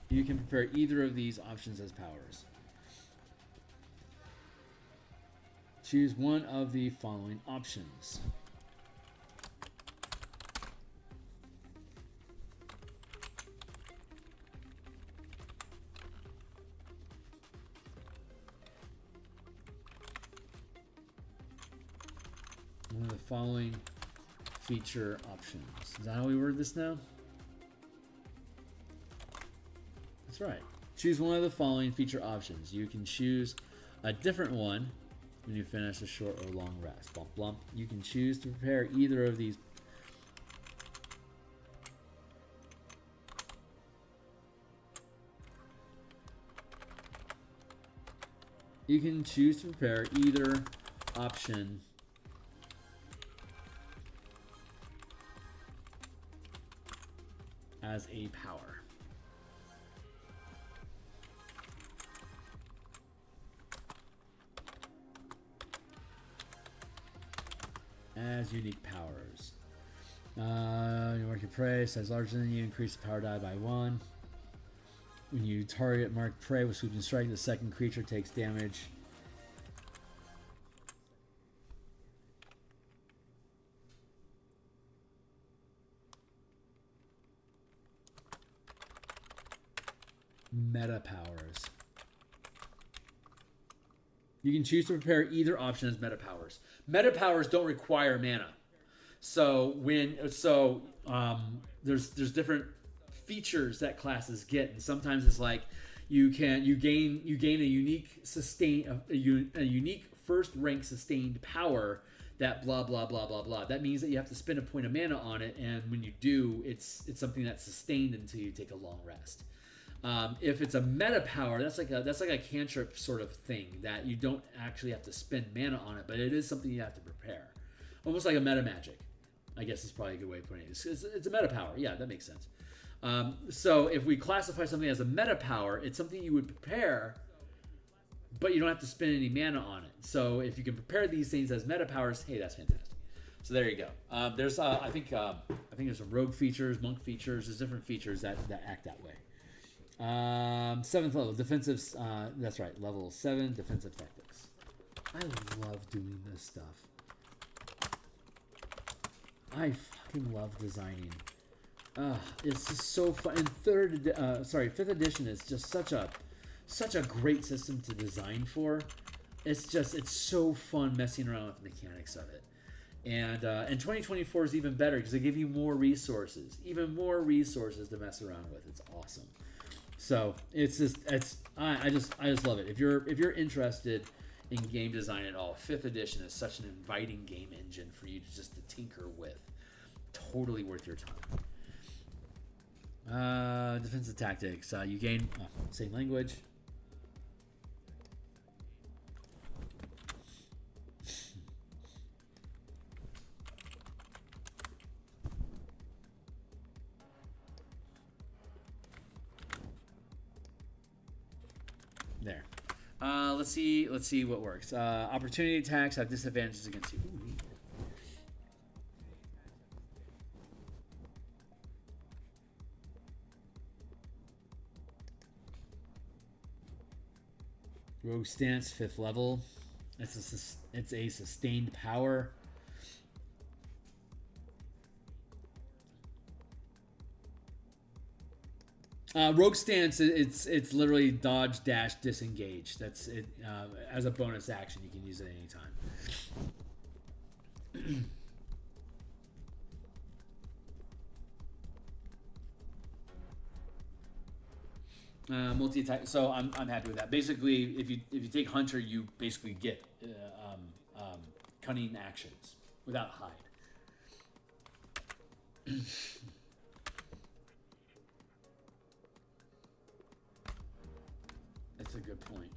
You can prepare either of these options as powers. Choose one of the following options. One of the following feature options. Is that how we word this now? That's right. Choose one of the following feature options. You can choose a different one when you finish a short or long rest. Blump, blump. You can choose to prepare either of these. You can choose to prepare either option as a power. As unique powers. Your market prey size larger than you, increase the power die by 1. When you target marked prey with sweeping strike, the second creature takes damage. Meta powers. You can choose to prepare either option as meta powers. Meta powers don't require mana. So there's different features that classes get, and sometimes it's like you gain a unique a unique first rank sustained power that blah blah blah blah blah. That means that you have to spend a point of mana on it, and when you do, it's something that's sustained until you take a long rest. If it's a meta power, that's like a cantrip sort of thing that you don't actually have to spend mana on it, but it is something you have to prepare, almost like a meta magic. I guess is probably a good way of putting it. It's a meta power. Yeah, that makes sense. So if we classify something as a meta power, it's something you would prepare, but you don't have to spend any mana on it. So if you can prepare these things as meta powers, hey, that's fantastic. So there you go. There's I think there's some rogue features, monk features. There's different features that act that way. 7th level defensive. That's right, level 7 defensive tactics. I love doing this stuff. I fucking love designing. It's just so fun. And 5th edition is just such a great system to design for. It's so fun messing around with the mechanics of it. And 2024 is even better because they give you more resources, even more resources to mess around with. It's awesome. So I just love it. If you're interested in game design at all, 5th edition is such an inviting game engine for you to tinker with. Totally worth your time. Defensive tactics. You gain same language. There. Let's see what works. Opportunity attacks have disadvantages against you. Ooh. Rogue Stance, 5th level. It's a sustained power. Rogue Stance, it's literally dodge, dash, disengage. That's it. As a bonus action, you can use it anytime. Multi-attack. So I'm happy with that. Basically, if you take Hunter, you basically get cunning actions without hide. That's a good point.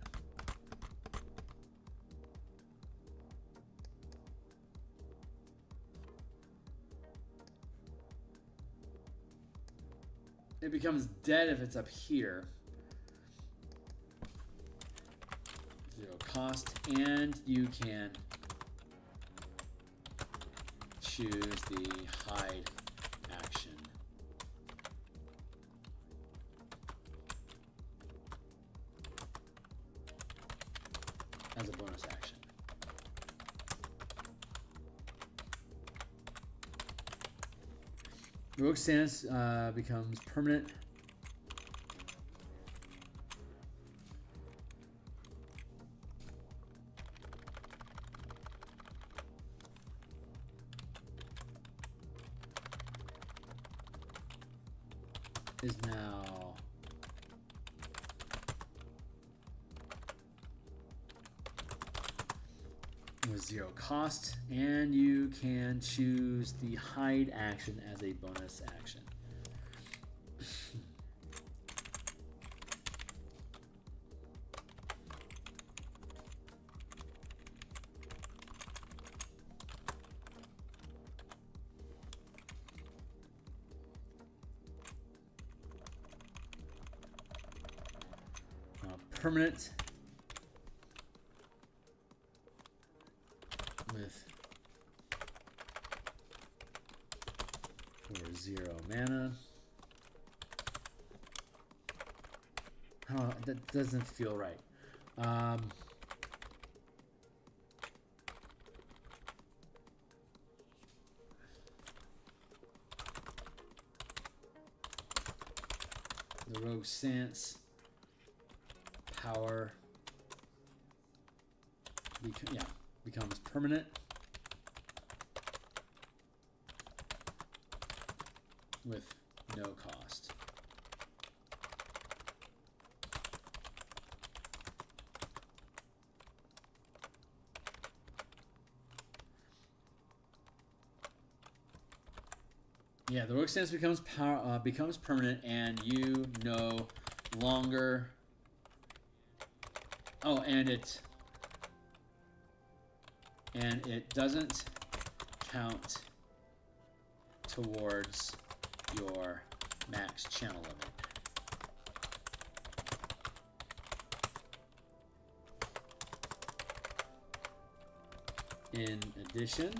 It becomes dead if it's up here. 0 cost, and you can choose the hide action. As a bonus action. Rogue Stance becomes permanent. Is now with 0 cost, and you can choose the hide action as a bonus action. Permanent with for 0 mana. I don't know, that doesn't feel right. The rogue stance power becomes permanent with no cost. Yeah, the rogue stance becomes permanent, and you no longer. Oh, and it doesn't count towards your max channel limit. In addition,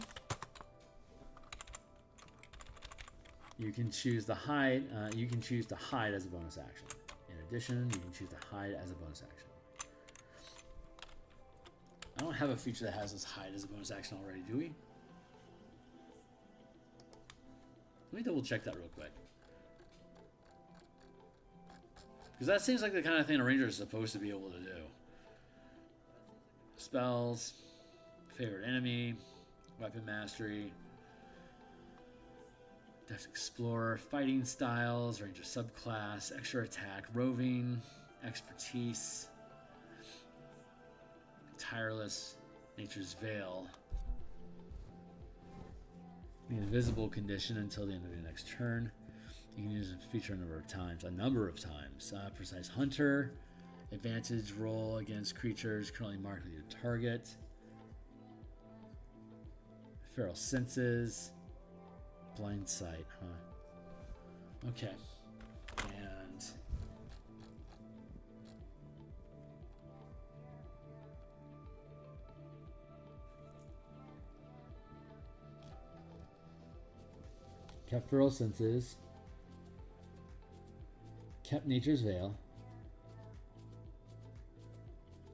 you can choose the hide. You can choose to hide as a bonus action. In addition, you can choose to hide as a bonus action. I don't have a feature that has us hide as a bonus action already, do we? Let me double check that real quick. Because that seems like the kind of thing a ranger is supposed to be able to do. Spells, favorite enemy, weapon mastery, Depth Explorer, fighting styles, Ranger subclass, extra attack, roving, expertise, tireless, nature's veil, the invisible condition until the end of your next turn. You can use a feature a number of times. Precise hunter, advantage roll against creatures currently marked with your target. Feral senses. Blind sight, huh? Okay. And kept feral senses. Kept nature's veil.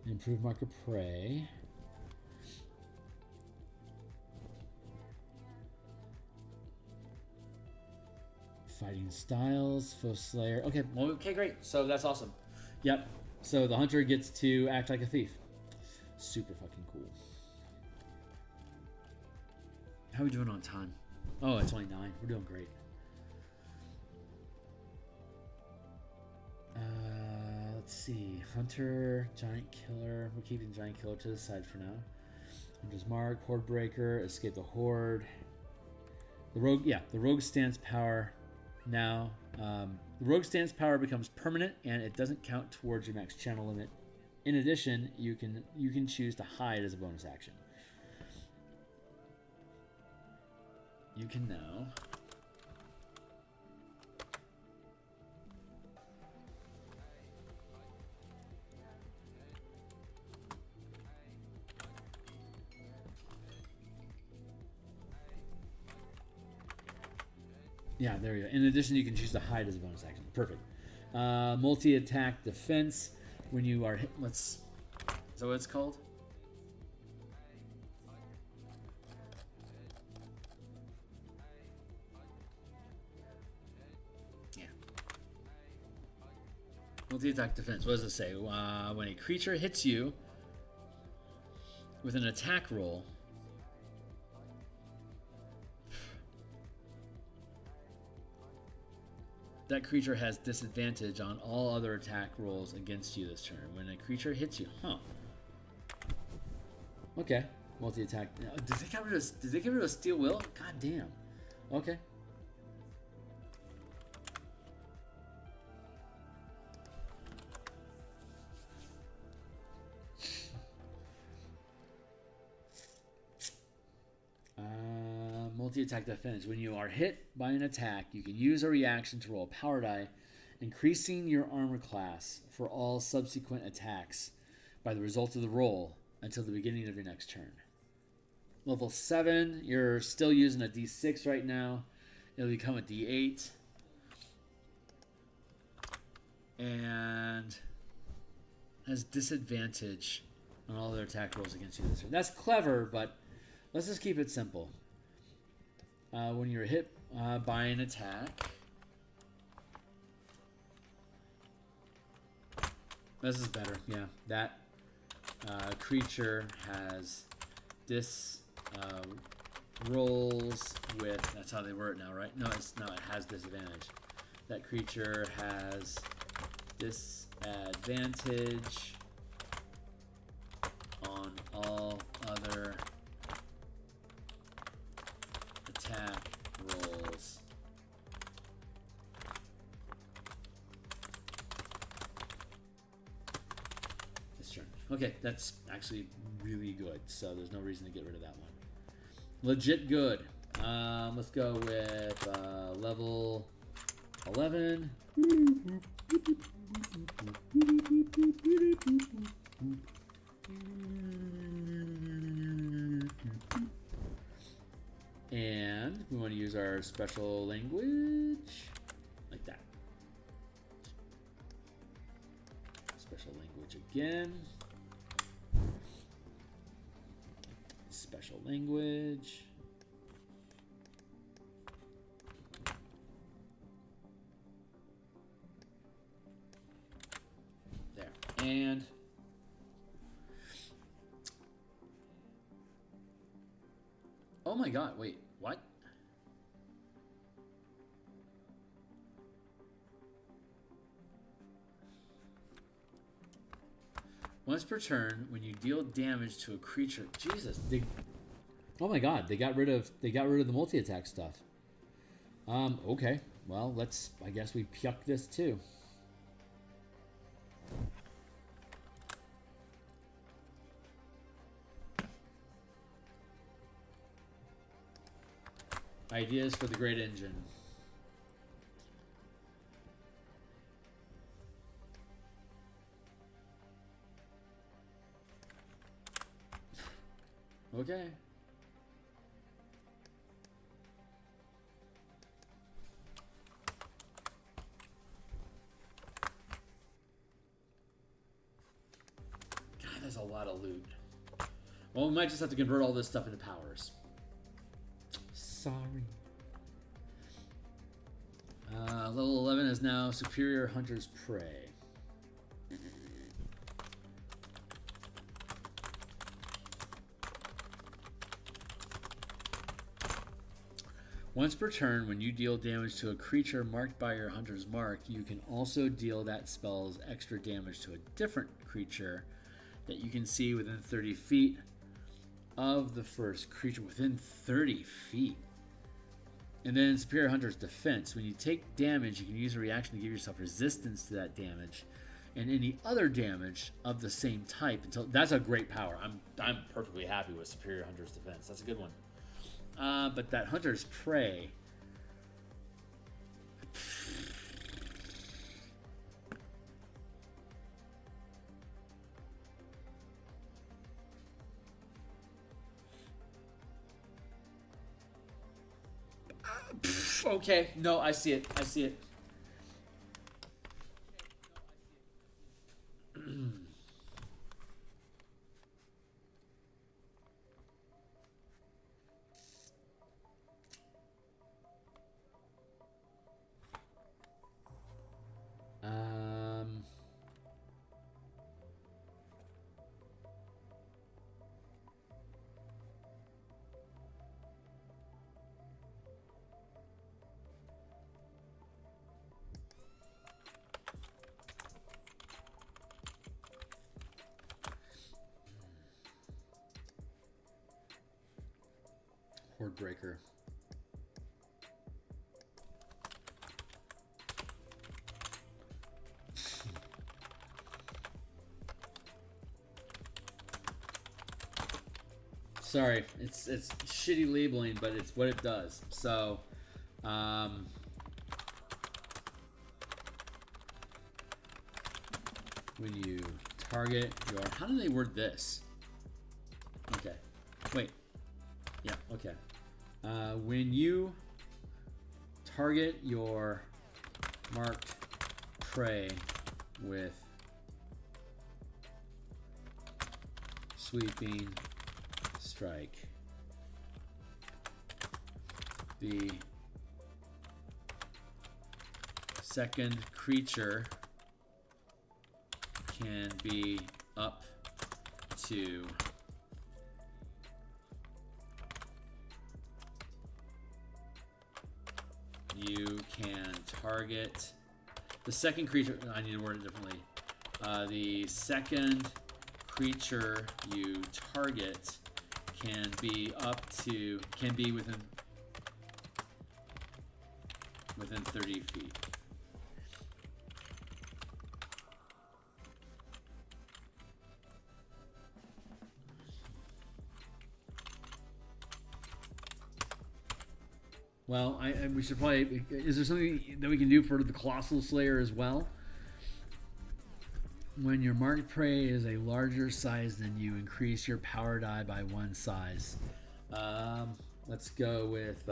Improved mark of prey. Fighting styles, foe slayer. Okay, well, okay, great. So that's awesome. Yep. So the hunter gets to act like a thief. Super fucking cool. How are we doing on time? Oh, it's only 9. We're doing great. Let's see. Hunter, giant killer. We're keeping giant killer to the side for now. Hunter's mark, horde breaker, escape the horde. The rogue, the rogue stance power. Now, the rogue stance power becomes permanent, and it doesn't count towards your max channel limit. In addition, you can choose to hide as a bonus action. You can now yeah, there you go. In addition, you can choose to hide as a bonus action. Perfect. Multi-attack defense. When you are hit, is that what it's called? Yeah. Multi-attack defense. What does it say? When a creature hits you with an attack roll, that creature has disadvantage on all other attack rolls against you this turn. When a creature hits you, Okay, multi-attack. Did they get rid of Steel Will? God damn. Okay. Multi-attack defense. When you are hit by an attack, you can use a reaction to roll a power die, increasing your armor class for all subsequent attacks by the result of the roll until the beginning of your next turn. Level 7, you're still using a D6 right now. It'll become a D8. And has disadvantage on all their attack rolls against you this turn. That's clever, but let's just keep it simple. When you're hit by an attack, this is better. Yeah, that creature has rolls with. That's how they word it now, right? No, it's not. It has disadvantage. That creature has disadvantage on all other attack rolls. This turn. Okay, that's actually really good. So there's no reason to get rid of that one. Legit good. Let's go with level 11. And we want to use our special language like that. Special language again. Special language. There. And oh my god, wait, what? Once per turn, when you deal damage to a creature, Jesus, oh my god, they got rid of the multi-attack stuff. Okay, well, I guess we puck this too. Ideas for the great engine. Okay. God, there's a lot of loot. Well, we might just have to convert all this stuff into powers. Sorry. Level 11 is now Superior Hunter's Prey. Once per turn, when you deal damage to a creature marked by your hunter's mark, you can also deal that spell's extra damage to a different creature that you can see within 30 feet of the first creature. Within 30 feet. And then Superior Hunter's Defense. When you take damage, you can use a reaction to give yourself resistance to that damage and any other damage of the same type. That's a great power. I'm perfectly happy with Superior Hunter's Defense. That's a good one. But that Hunter's Prey. Okay, no, I see it. I see it. Horde Breaker. Sorry, it's shitty labeling, but it's what it does. So, when you target your, how do they word this? Okay, wait, yeah, okay. When you target your marked prey with sweeping strike. The second creature can be up to you can target the second creature. I need to word it differently. The second creature you target can be within 30 feet. Well, we should probably. Is there something that we can do for the Colossal Slayer as well? When your marked prey is a larger size than you, increase your power die by 1 size. Let's go with. Is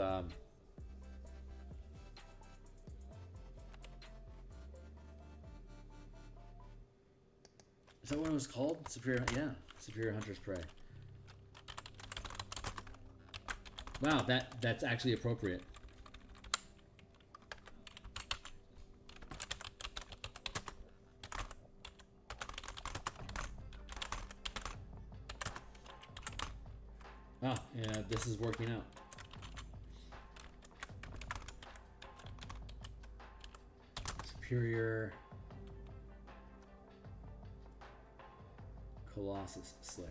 that what it was called? Superior, yeah, Superior Hunter's Prey. Wow, that's actually appropriate. Ah, yeah, this is working out. Superior Colossus Slayer.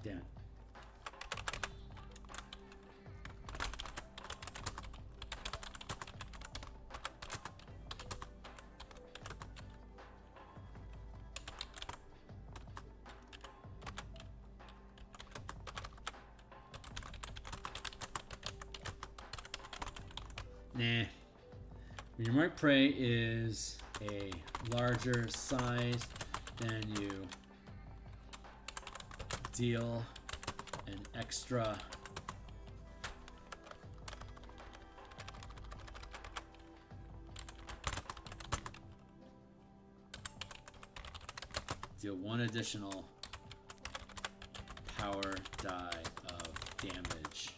Damn it. Nah. When your marked prey is a larger size than you, deal an extra deal 1 additional power die of damage.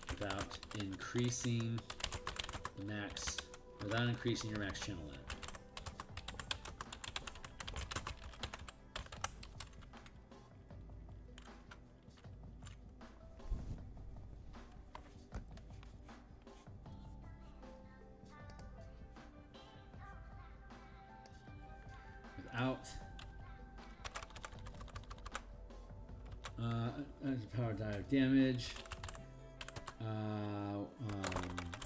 Without increasing the max, without increasing your max channel limit. Without power die of damage.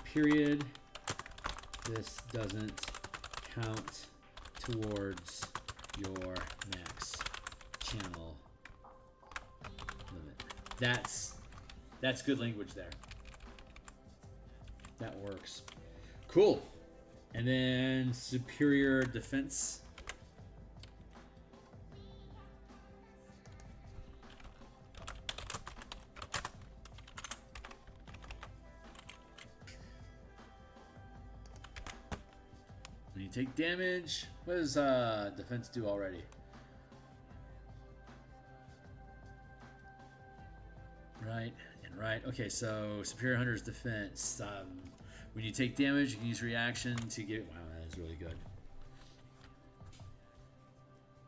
Period. This doesn't count towards your max channel limit. That's good language there. That works. Cool. And then superior defense. When you take damage, what does defense do already? Right and right. Okay, so Superior Hunter's defense. When you take damage, you can use reaction to get. Wow, that is really good.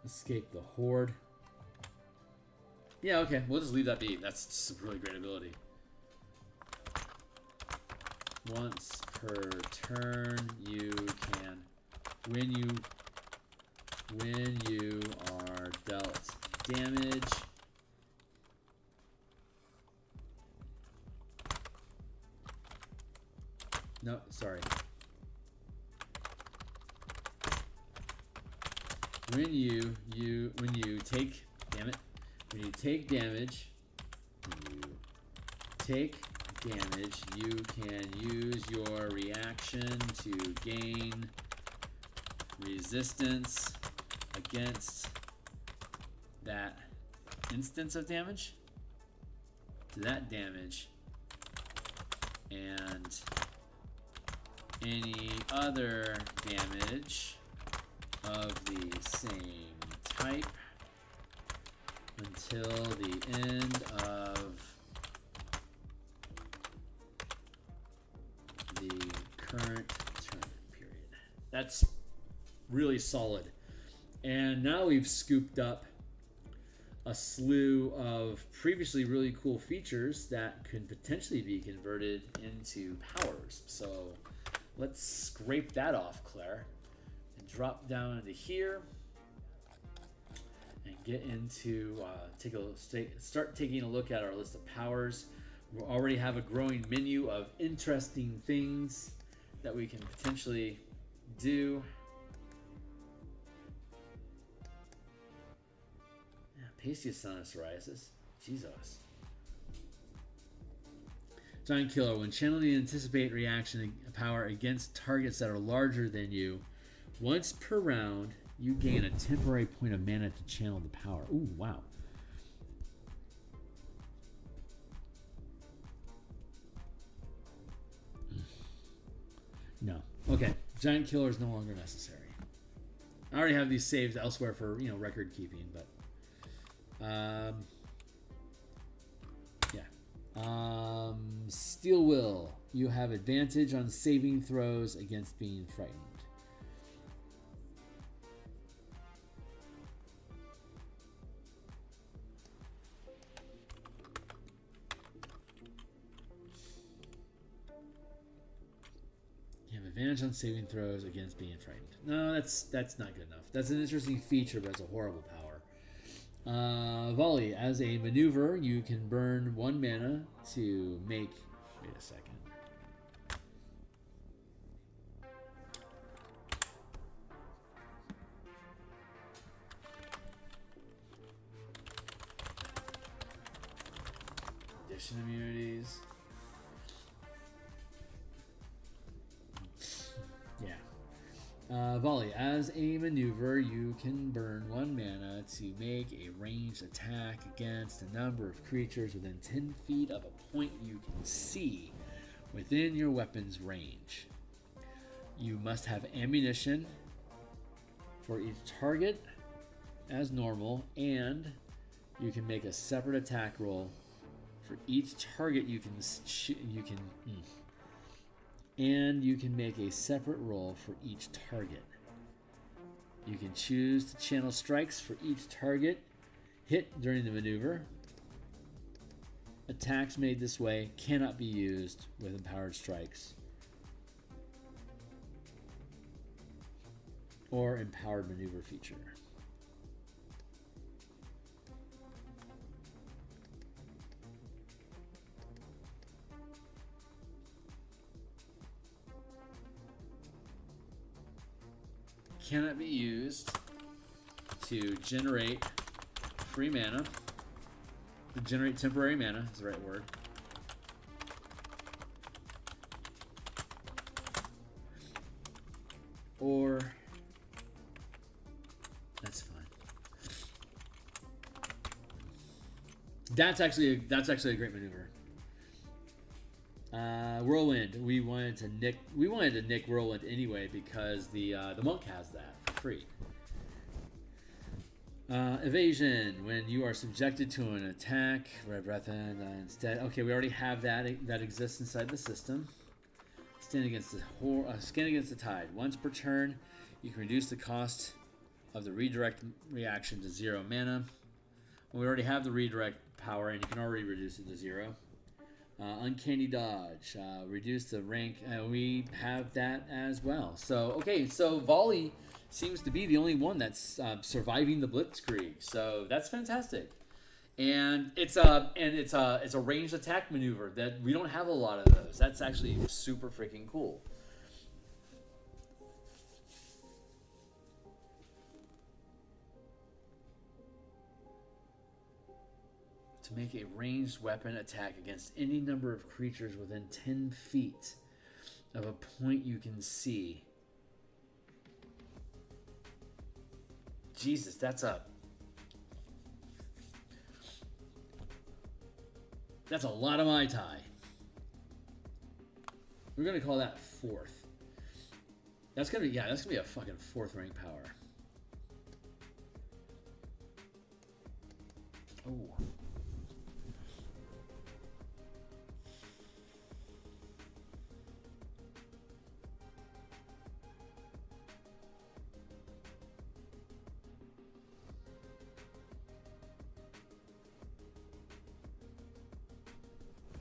Escape the Horde. Yeah, okay, we'll just leave that be. That's just a really great ability. Once per turn, you can. When you are dealt damage, no, sorry. When you take, damn it, when you take damage, you take damage, you can use your reaction to gain resistance against that instance of damage to that damage and any other damage of the same type until the end of the current turn period. That's really solid. And now we've scooped up a slew of previously really cool features that could potentially be converted into powers. So let's scrape that off, Claire, and drop down into here and get into start taking a look at our list of powers. We already have a growing menu of interesting things that we can potentially do. Pasty Son of Psoriasis. Jesus. Giant Killer. When channeling the Anticipate reaction power against targets that are larger than you, once per round, you gain a temporary point of mana to channel the power. Ooh, wow. No. Okay. Giant Killer is no longer necessary. I already have these saved elsewhere for, record keeping, but Steel Will. You have advantage on saving throws against being frightened. You have advantage on saving throws against being frightened. No, that's not good enough. That's an interesting feature, but it's a horrible power. Volley. As a maneuver, you can burn 1 mana to make... Wait a second. Addition immunities. Yeah. Volley. As a maneuver, you can burn 1 mana to make a ranged attack against a number of creatures within 10 feet of a point you can see within your weapon's range. You must have ammunition for each target as normal, and you can make a separate attack roll for each target and you can make a separate roll for each target. You can choose to channel strikes for each target hit during the maneuver. Attacks made this way cannot be used with empowered strikes or empowered maneuver feature. Cannot be used to generate free mana. To generate temporary mana is the right word. Or that's fine. That's actually a great maneuver. Whirlwind. We wanted to nick Whirlwind anyway because the monk has that for free. Evasion. When you are subjected to an attack, red breath instead. Okay, we already have that exists inside the system. Stand against the tide. Once per turn, you can reduce the cost of the redirect reaction to 0 mana. Well, we already have the redirect power, and you can already reduce it to 0. Uncanny Dodge, reduce the rank, we have that as well. So, okay, so Volley seems to be the only one that's surviving the Blitzkrieg. So that's fantastic, and it's a ranged attack maneuver that we don't have a lot of those. That's actually super freaking cool. To make a ranged weapon attack against any number of creatures within 10 feet of a point you can see. Jesus, that's a lot of Mai Tai. We're gonna call that 4th. That's gonna be a fucking 4th rank power. Oh.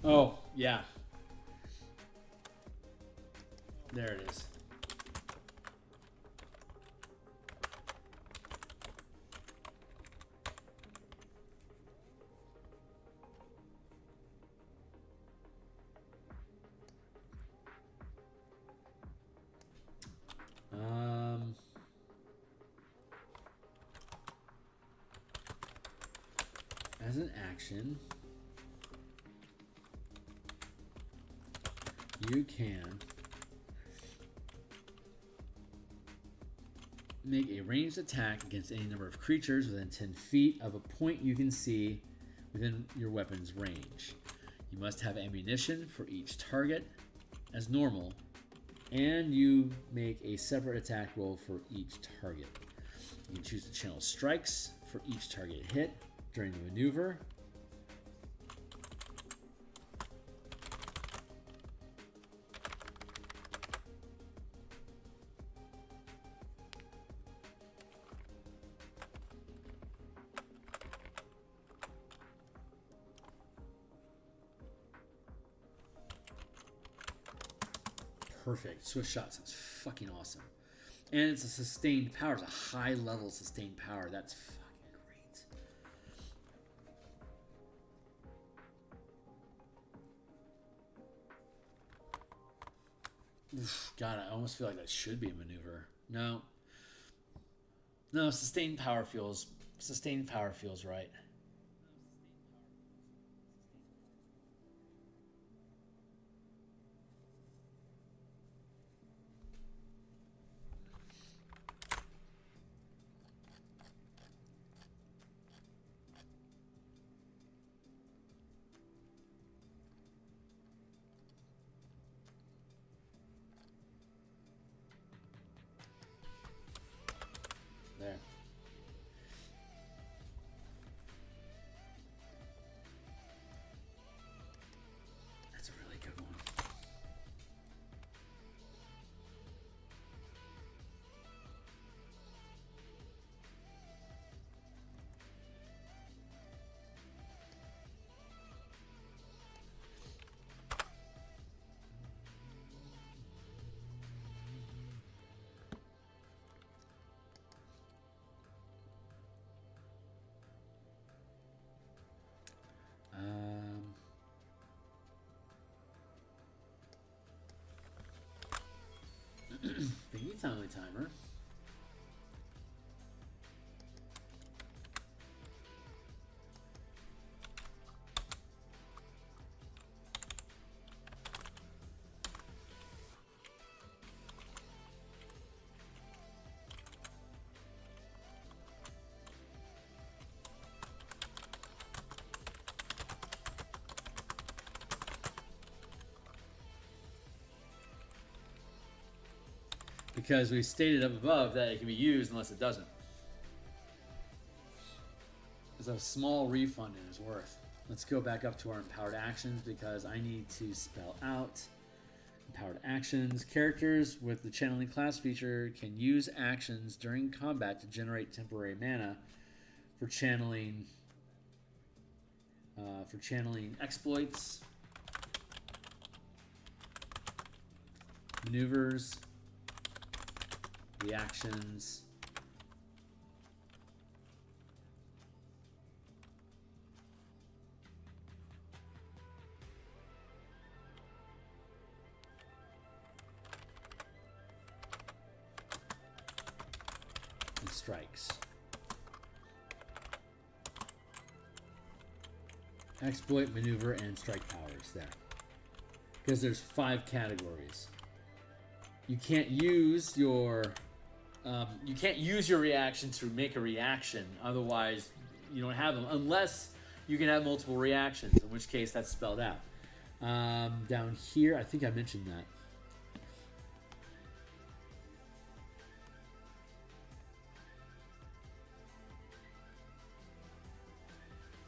Oh, yeah. There it is. As an action, you can make a ranged attack against any number of creatures within 10 feet of a point you can see within your weapon's range. You must have ammunition for each target as normal, and you make a separate attack roll for each target. You can choose to channel strikes for each target hit during the maneuver. Perfect. Swift shot sounds fucking awesome. And it's a sustained power. It's a high level sustained power. That's fucking great. Oof, God, I almost feel like that should be a maneuver. No. No, sustained power feels right. There. That's a really good one. Thingy timely timer. Because we stated up above that it can be used unless it doesn't. There's a small refund in his worth. Let's go back up to our empowered actions because I need to spell out empowered actions. Characters with the channeling class feature can use actions during combat to generate temporary mana for channeling exploits, maneuvers, reactions, and strikes. Exploit, maneuver, and strike powers there. Because there's 5 categories. You can't use your reaction to make a reaction. Otherwise, you don't have them unless you can have multiple reactions. In which case, that's spelled out. Down here, I think I mentioned that.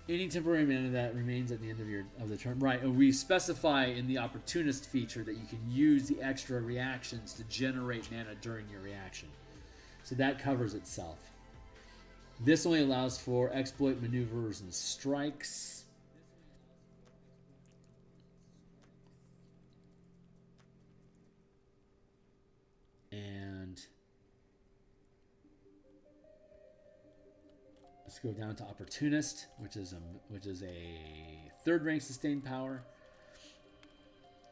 Any temporary mana that remains at the end of the turn. Right, and we specify in the opportunist feature that you can use the extra reactions to generate mana during your reaction. So that covers itself. This only allows for exploit, maneuvers, and strikes. And let's go down to opportunist, which is a 3rd rank sustained power.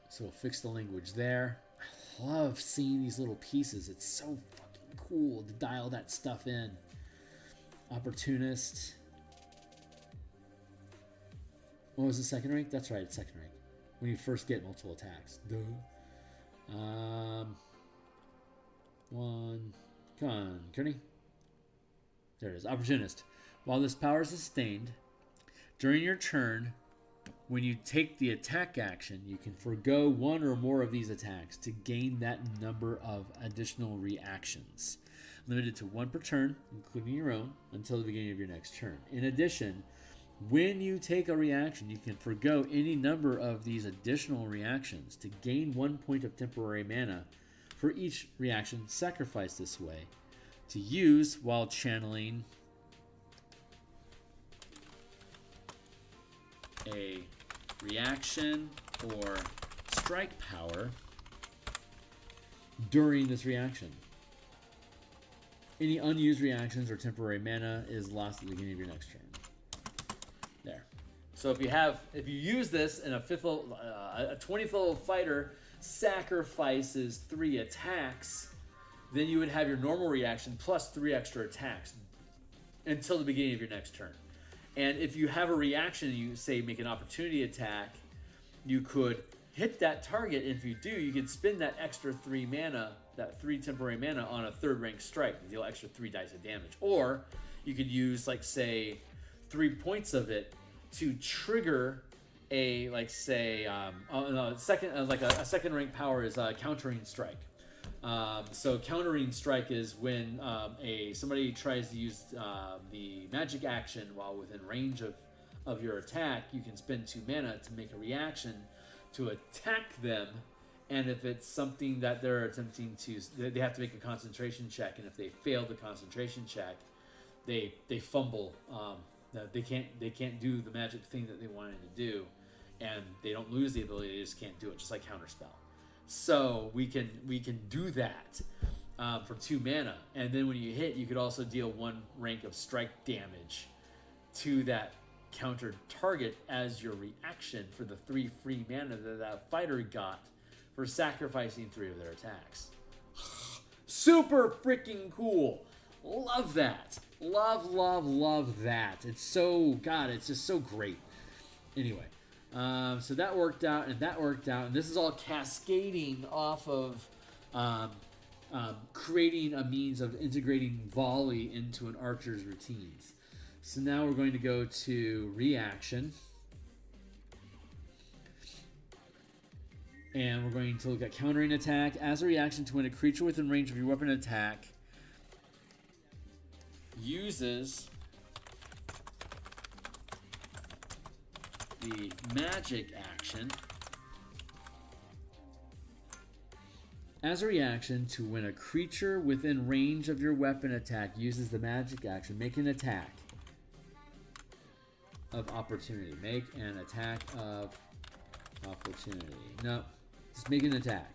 So we'll fix the language there. I love seeing these little pieces. It's so fucking cool to dial that stuff in. Opportunist. What was the 2nd rank? That's right, it's 2nd rank. When you first get multiple attacks. Duh. One. Come on, Kearney. There it is. Opportunist. While this power is sustained, during your turn, when you take the attack action, you can forgo 1 or more of these attacks to gain that number of additional reactions. Limited to 1 per turn, including your own, until the beginning of your next turn. In addition, when you take a reaction, you can forgo any number of these additional reactions to gain 1 point of temporary mana for each reaction sacrificed this way to use while channeling a reaction or strike power during this reaction. Any unused reactions or temporary mana is lost at the beginning of your next turn. There. So if you use this in a 20th level fighter sacrifices 3 attacks, then you would have your normal reaction plus 3 extra attacks until the beginning of your next turn. And if you have a reaction, you say make an opportunity attack, you could hit that target. And if you do, you can spend that extra 3 mana, that 3 temporary mana on a 3rd rank strike to deal extra 3 dice of damage. Or you could use, like, say, 3 points of it to trigger a, like, say, a 2nd rank power is countering strike. So countering strike is when somebody tries to use the magic action while within range of your attack. You can spend 2 mana to make a reaction to attack them, and if it's something that they're attempting to, they have to make a concentration check, and if they fail the concentration check, they fumble. They can't do the magic thing that they wanted to do, and they don't lose the ability. They just can't do it, just like counterspell. So we can do that for 2 mana, and then when you hit, you could also deal 1 rank of strike damage to that countered target as your reaction for the 3 free mana that fighter got for sacrificing 3 of their attacks. Super freaking cool. Love that. Love that. It's so, God, it's just so great. Anyway. So that worked out, and that worked out, and this is all cascading off of creating a means of integrating volley into an archer's routines. So now we're going to go to reaction, and we're going to look at countering attack. As a reaction to when a creature within range of your weapon attack uses the magic action. As a reaction to when a creature within range of your weapon attack uses the magic action, make an attack of opportunity. Make an attack of opportunity. No, just make an attack.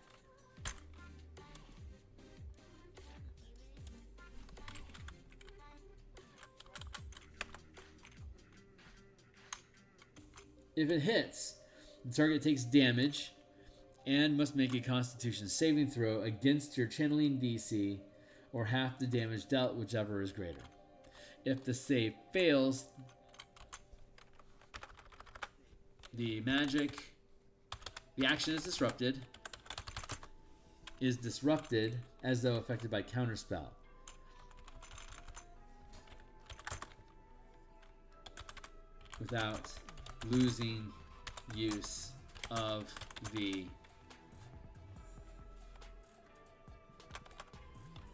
If it hits, the target takes damage and must make a Constitution saving throw against your channeling DC or half the damage dealt, whichever is greater. If the save fails, The magic, the action is disrupted as though affected by counterspell. Without losing use of the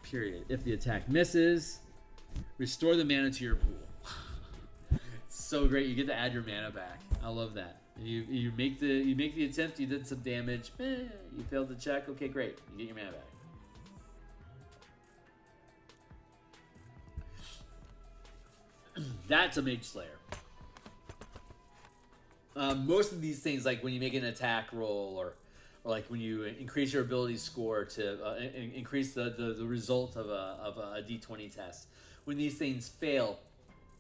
period. If the attack misses, restore the mana to your pool. So great, you get to add your mana back. I love that. You make the attempt, you did some damage, you failed the check, okay, great. You get your mana back. That's a Mage Slayer. Most of these things, like when you make an attack roll, or like when you increase your ability score to increase the result of a D20 test, when these things fail,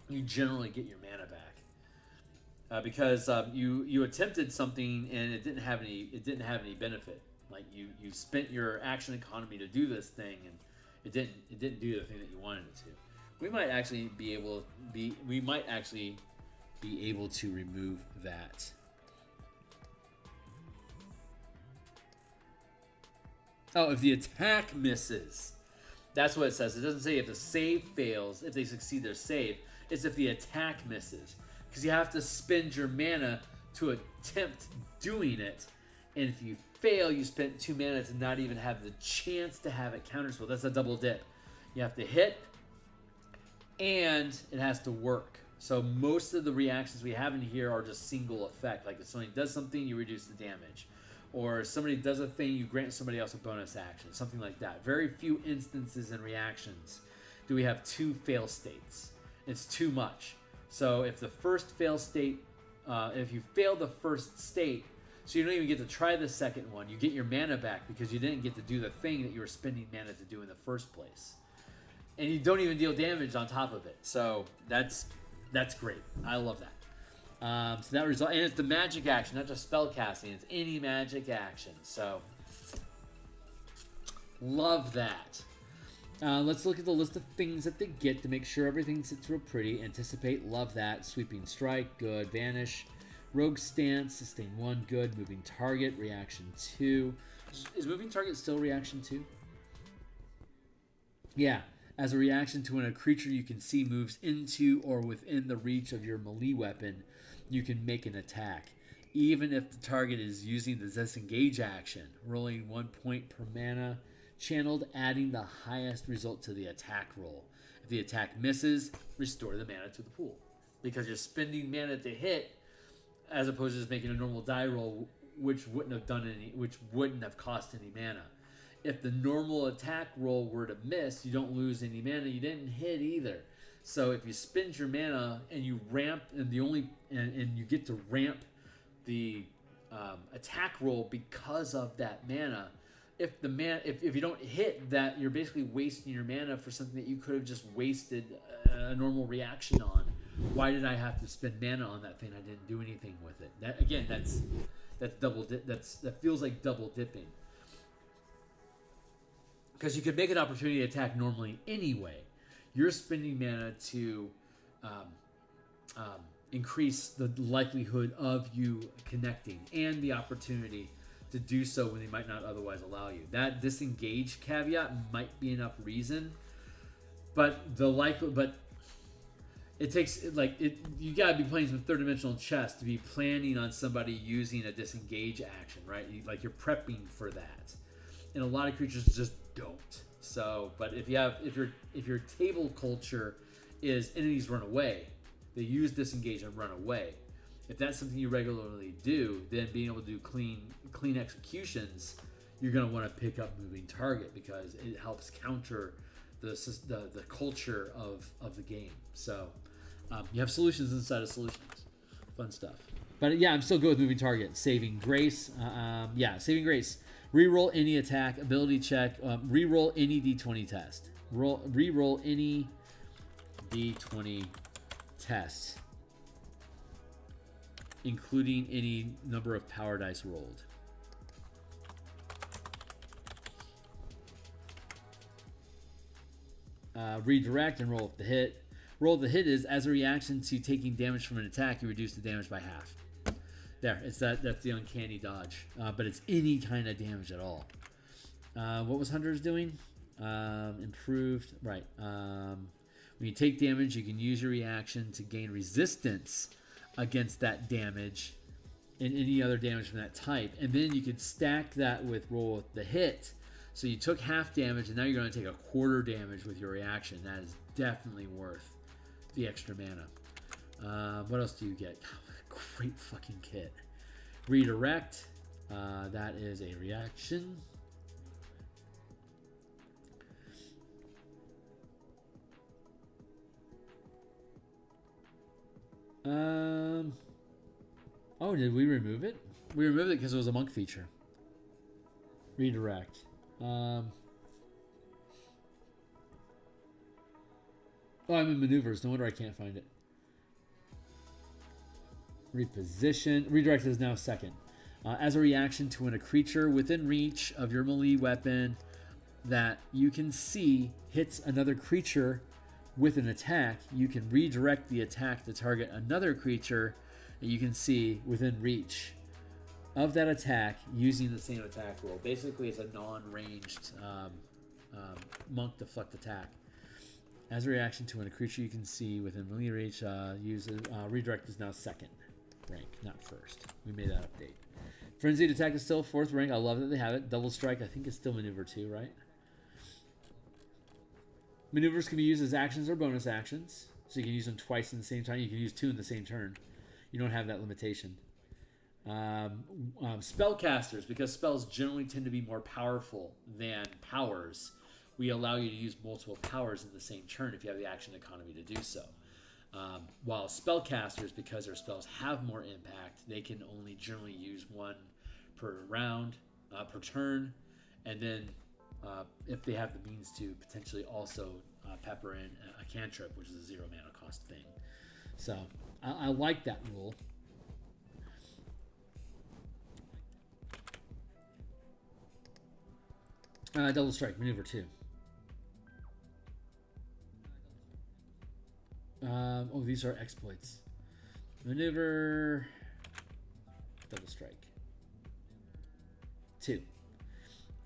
you generally get your mana back because you attempted something and it didn't have any benefit. Like you spent your action economy to do this thing and it didn't do the thing that you wanted it to. We might actually be able to remove that. Oh, if the attack misses. That's what it says. It doesn't say if the save fails, if they succeed their save. It's if the attack misses. Because you have to spend your mana to attempt doing it. And if you fail, you spent 2 mana to not even have the chance to have it counterspell. That's a double dip. You have to hit, and it has to work. So most of the reactions we have in here are just single effect. Like if somebody does something, you reduce the damage. Or if somebody does a thing, you grant somebody else a bonus action. Something like that. Very few instances in reactions do we have 2 fail states. It's too much. So if the first fail state, if you fail the first state, so you don't even get to try the second one, you get your mana back because you didn't get to do the thing that you were spending mana to do in the first place. And you don't even deal damage on top of it. So that's great. I love that. So that result, and it's the magic action, not just spell casting. It's any magic action. So love that. Let's look at the list of things that they get to make sure everything sits real pretty. Anticipate, love that. Sweeping strike, good. Vanish, rogue stance, sustain 1, good. Moving target, reaction 2. Is moving target still reaction 2? Yeah. As a reaction to when a creature you can see moves into or within the reach of your melee weapon, you can make an attack. Even if the target is using the disengage action, rolling 1 point per mana channeled, adding the highest result to the attack roll. If the attack misses, restore the mana to the pool. Because you're spending mana to hit, as opposed to just making a normal die roll, which wouldn't have cost any mana. If the normal attack roll were to miss, you don't lose any mana. You didn't hit either. So if you spend your mana and you ramp, and you get to ramp the attack roll because of that mana. If you don't hit that, you're basically wasting your mana for something that you could have just wasted a normal reaction on. Why did I have to spend mana on that thing? I didn't do anything with it. That again, that's double dip. That feels like double dipping. Because you could make an opportunity attack normally anyway. You're spending mana to increase the likelihood of you connecting and the opportunity to do so when they might not otherwise allow you. That disengage caveat might be enough reason, but it takes you gotta be playing some third dimensional chess to be planning on somebody using a disengage action, right? You're prepping for that, and a lot of creatures just don't. So, but if your table culture is enemies run away, they use disengage and run away. If that's something you regularly do, then being able to do clean executions, you're going to want to pick up moving target because it helps counter the culture of the game. So you have solutions inside of solutions. Fun stuff. But yeah, I'm still good with moving target. Saving grace. Saving grace. Reroll any attack, ability check. Reroll any D20 test. Reroll any D20 test, including any number of power dice rolled. Redirect and roll up the hit. Roll the hit is as a reaction to taking damage from an attack, you reduce the damage by half. There, it's that's the uncanny dodge, but it's any kind of damage at all. What was Hunter's doing? Improved, right. When you take damage, you can use your reaction to gain resistance against that damage and any other damage from that type. And then you could stack that with roll with the hit. So you took half damage, and now you're going to take a quarter damage with your reaction. That is definitely worth the extra mana. What else do you get? Great fucking kit. Redirect. That is a reaction. Oh, did we remove it? We removed it because it was a monk feature. Redirect. Oh, I'm in maneuvers. No wonder I can't find it. Reposition. Redirect is now second. As a reaction to when a creature within reach of your melee weapon that you can see hits another creature with an attack, you can redirect the attack to target another creature that you can see within reach of that attack using the same attack roll. Basically, it's a non-ranged monk deflect attack. As a reaction to when a creature you can see within melee reach uses redirect is now second rank, not first. We made that update. Frenzied attack is still fourth rank. I love that they have it. Double strike, I think, is still maneuver 2, right? Maneuvers can be used as actions or bonus actions. So you can use them twice in the same time. You can use 2 in the same turn. You don't have that limitation. Spellcasters, because spells generally tend to be more powerful than powers, we allow you to use multiple powers in the same turn if you have the action economy to do so. While spellcasters, because their spells have more impact, they can only generally use 1 per round, per turn, and then if they have the means to potentially also pepper in a cantrip, which is a 0 mana cost thing. So I like that rule. Double strike, maneuver 2. Oh, these are exploits. Maneuver, double strike. 2.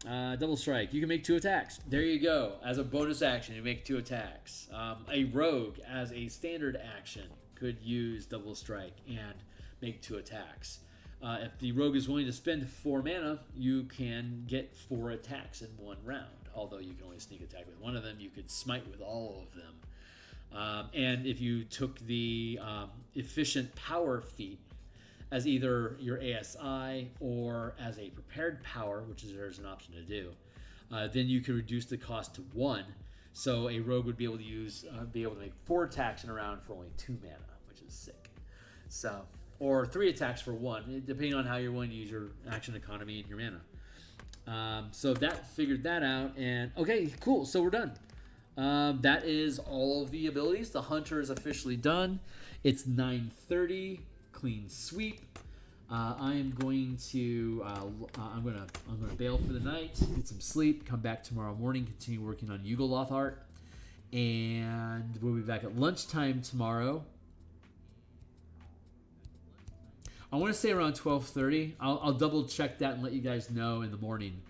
Double strike. You can make 2 attacks. There you go. As a bonus action, you make 2 attacks. A rogue, as a standard action, could use double strike and make 2 attacks. If the rogue is willing to spend 4 mana, you can get 4 attacks in 1 round. Although you can only sneak attack with 1 of them, you could smite with all of them. And if you took the efficient power feat as either your ASI or as a prepared power, which is there's an option to do, then you could reduce the cost to 1. So a rogue would be able to make 4 attacks in a round for only 2 mana, which is sick. So, or 3 attacks for 1, depending on how you're willing to use your action economy and your mana. So that figured that out, and okay, cool. So we're done. That is all of the abilities. The hunter is officially done. It's 9:30. Clean sweep. I am going to I'm gonna bail for the night, get some sleep, come back tomorrow morning, continue working on Yugoloth art, and we'll be back at lunchtime tomorrow. I want to say around 12:30. I'll double check that and let you guys know in the morning.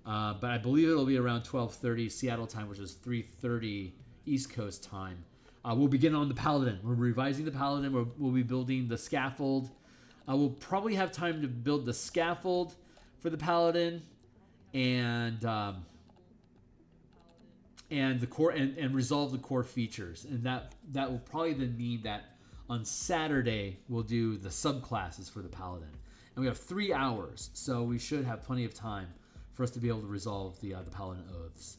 But I believe it'll be around 12:30 Seattle time, which is 3:30 East Coast time. We'll begin on the Paladin. We're revising the Paladin. We'll be building the scaffold. We'll probably have time to build the scaffold for the Paladin, and the core and resolve the core features. And that will probably then mean that on Saturday we'll do the subclasses for the Paladin. And we have 3 hours, so we should have plenty of time for us to be able to resolve the Paladin oaths.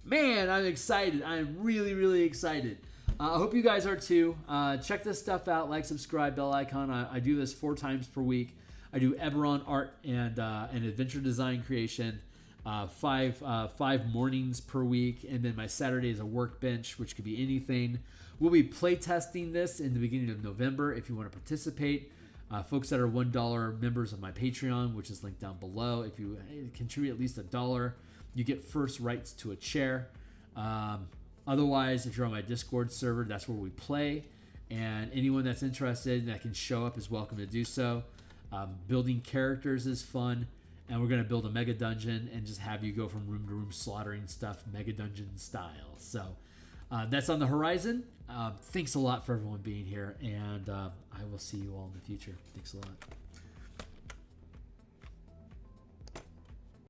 Man, I'm excited. I'm really, really excited. I hope you guys are too. Check this stuff out. Like, subscribe, bell icon. I do this 4 times per week. I do Eberron art and adventure design creation 5 mornings per week. And then my Saturday is a workbench, which could be anything. We'll be playtesting this in the beginning of November if you want to participate. Folks that are $1 members of my Patreon, which is linked down below. If you contribute at least $1, you get first rights to a chair. Otherwise, if you're on my Discord server, that's where we play. and anyone that's interested that can show up is welcome to do so. Building characters is fun, and we're going to build a mega dungeon and just have you go from room to room slaughtering stuff mega dungeon style. So that's on the horizon. Thanks a lot for everyone being here, and I will see you all in the future. Thanks a lot.